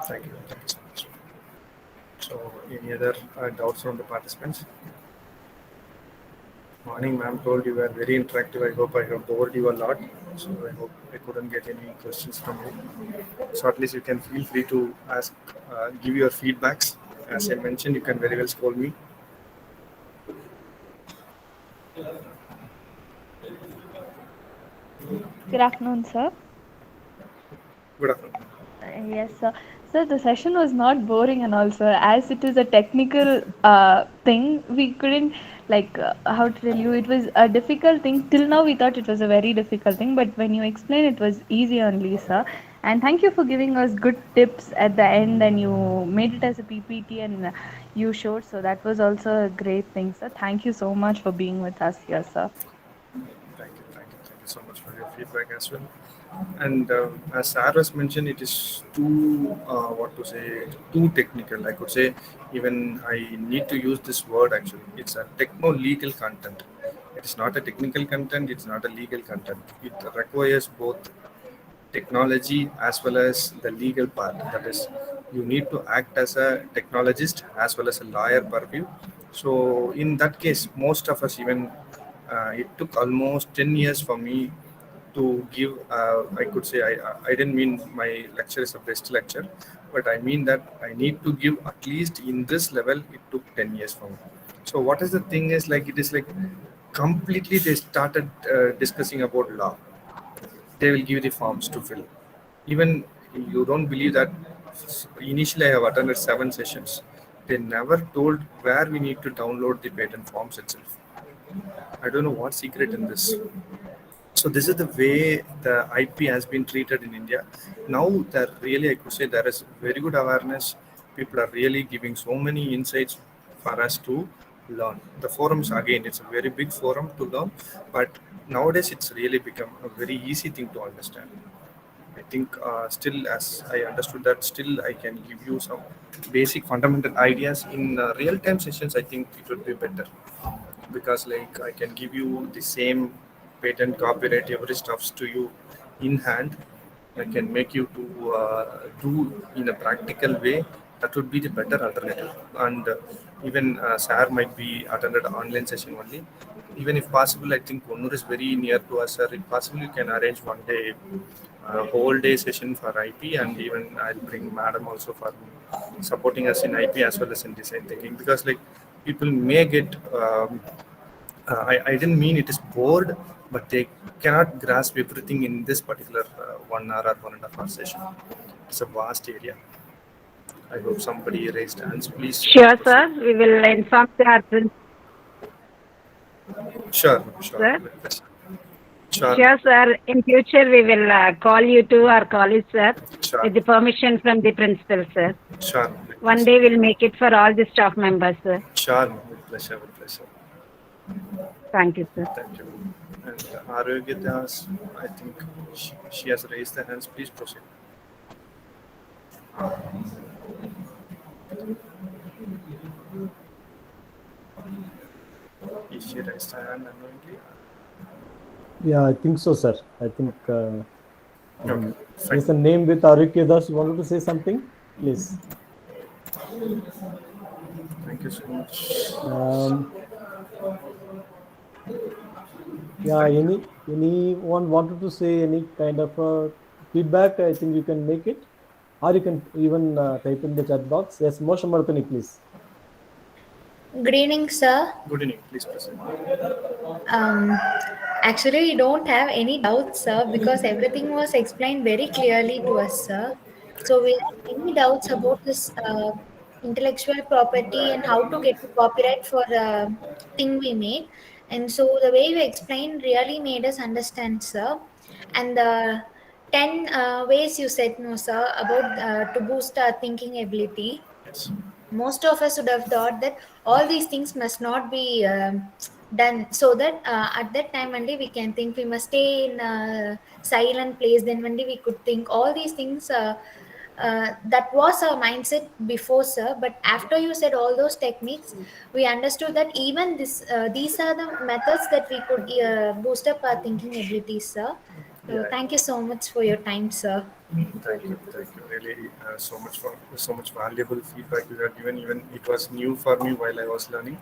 Thank you. Thank you so much. So, any other doubts from the participants? Morning, ma'am told you were very interactive. I hope I have bored you a lot. So I hope I couldn't get any questions from you. So at least you can feel free to ask, give your feedbacks. As I mentioned, you can very well scold me. Good afternoon, sir. Good afternoon. Yes, sir. So the session was not boring and all, sir. As it is a technical thing, we couldn't how to tell you. It was a difficult thing. Till now, we thought it was a very difficult thing, but when you explain, it was easy only, sir. And thank you for giving us good tips at the end, and you made it as a PPT and you showed. So that was also a great thing, sir. Thank you so much for being with us here, sir. Thank you so much for your feedback as well. And as Sarah mentioned, it is too too technical. I could say even I need to use this word actually. It's a techno-legal content. It is not a technical content. It's not a legal content. It requires both technology as well as the legal part. That is, you need to act as a technologist as well as a lawyer purview. So in that case, most of us even it took almost 10 years for me to give. I could say I didn't mean my lecture is a best lecture, but I mean that I need to give at least in this level. It took 10 years for me. So what is the thing is like it is like completely they started discussing about law. They will give you the forms to fill. Even you don't believe that initially I have attended 7 sessions. They never told where we need to download the patent forms itself. I don't know what secret in this. So this is the way the IP has been treated in India. Now that really I could say there is very good awareness. People are really giving so many insights for us to learn. The forums again, it's a very big forum to learn, but nowadays it's really become a very easy thing to understand. I think still, as I understood that, still I can give you some basic fundamental ideas in real-time sessions. I think it would be better because, like, I can give you the same patent, copyright, every stuffs to you in hand. I can make you to do in a practical way. That would be the better alternative. And even Sir might be attended online session only. Even if possible, I think Konur is very near to us, sir. If possible, you can arrange one day, whole day session for IP, and even I'll bring Madam also for supporting us in IP as well as in design thinking. Because like people may get, I didn't mean it is bored, but they cannot grasp everything in this particular 1 hour or 1.5 hour session. It's a vast area. I hope somebody raised hands, please. Sure, sir. We will inform the admin. Sure. Sir? Sure, sir. In future, we will call you to our college, sir, Sure. with the permission from the principal, sir. Sure. One day we'll make it for all the staff members, sir. Sure. With pleasure. Thank you, sir. Thank you. And Arogya, I think she has raised the hands. Please proceed. Is she raised her hand unknowingly? Yeah, I think so, sir. I think Okay. there's a name with Arukya Das. You wanted to say something? Please. Thank you so much. Yeah, anyone wanted to say any kind of feedback? I think you can make it, or you can even type in the chat box. Yes, Moshe Martani, please. Good evening, sir. Good evening. Please proceed. Actually, we don't have any doubts, sir, because everything was explained very clearly to us, sir. So we have any doubts about this intellectual property and how to get the copyright for the thing we made. And so the way you explained really made us understand, sir. And 10 ways you said, no, sir, about to boost our thinking ability. Yes. Most of us would have thought that all these things must not be done, so that at that time only we can think. We must stay in a silent place, then only we could think all these things. That was our mindset before, sir, but after you said all those techniques, we understood that even these are the methods that we could boost up our thinking abilities, sir. So Yeah. thank you so much for your time, sir. Thank you. Really, so much valuable feedback you have given. Even it was new for me while I was learning,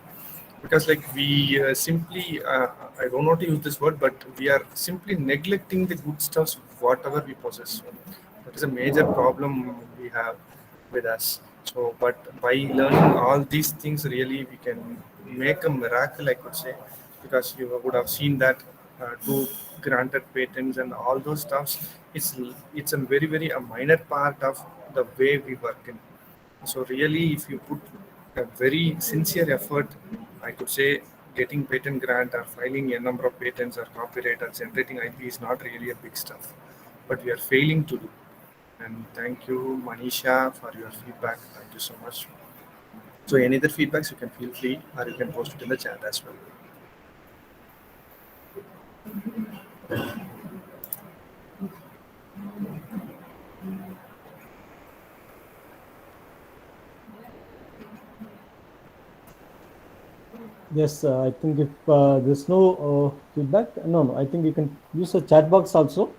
because like we simply, I don't want to use this word, but we are simply neglecting the good stuffs whatever we possess. That is a major problem we have with us. So, but by learning all these things, really we can make a miracle, I could say, because you would have seen that two granted patents and all those stuffs. It's a very a minor part of the way we work in. So really, if you put a very sincere effort, I could say getting patent grant or filing a number of patents or copyright or generating IP is not really a big stuff, but we are failing to do. And thank you, Manisha, for your feedback. Thank you so much. So any other feedbacks, you can feel free or you can post it in the chat as well. Yes, I think if there's no feedback, no, I think you can use a chat box also,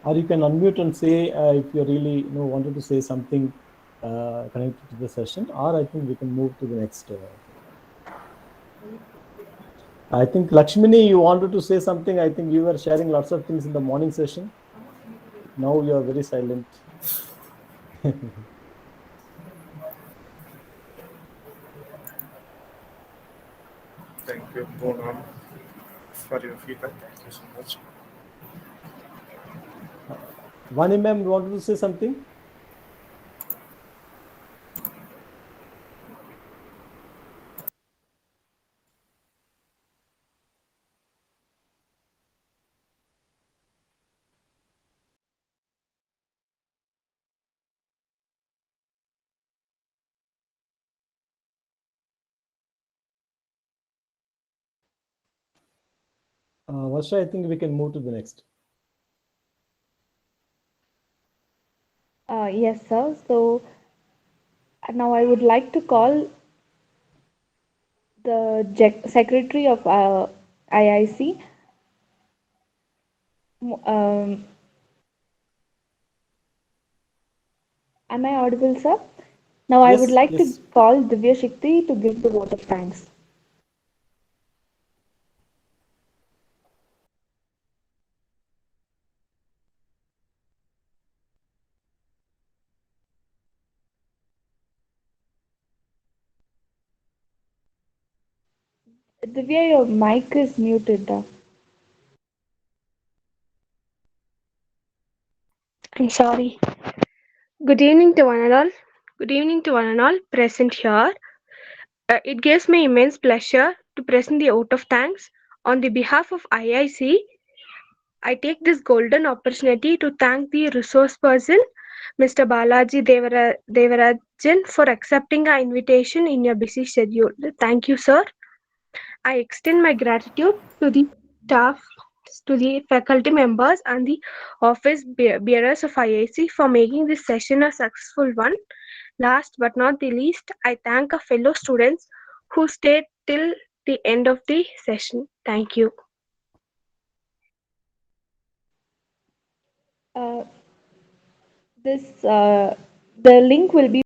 or you can unmute and say if you really wanted to say something connected to the session, or I think we can move to the next. I think Lakshmini, you wanted to say something. I think you were sharing lots of things in the morning session. Now you are very silent. Thank you, Poonam, for your feedback. Thank you so much. Vani ma'am, you wanted to say something? Varsha, I think we can move to the next. Yes, sir. So now I would like to call the secretary of IIC. Am I audible, sir? Now I would like to call Divya Shakti to give the vote of thanks. Divya, your mic is muted. I'm sorry. Good evening to one and all. Good evening to one and all present here. It gives me immense pleasure to present the vote of thanks on the behalf of IIC. I take this golden opportunity to thank the resource person, Mr. Balaji Devarajan, for accepting our invitation in your busy schedule. Thank you, sir. I extend my gratitude to the staff, to the faculty members, and the office bearers of IIC for making this session a successful one. Last but not the least, I thank our fellow students who stayed till the end of the session. Thank you. The link will be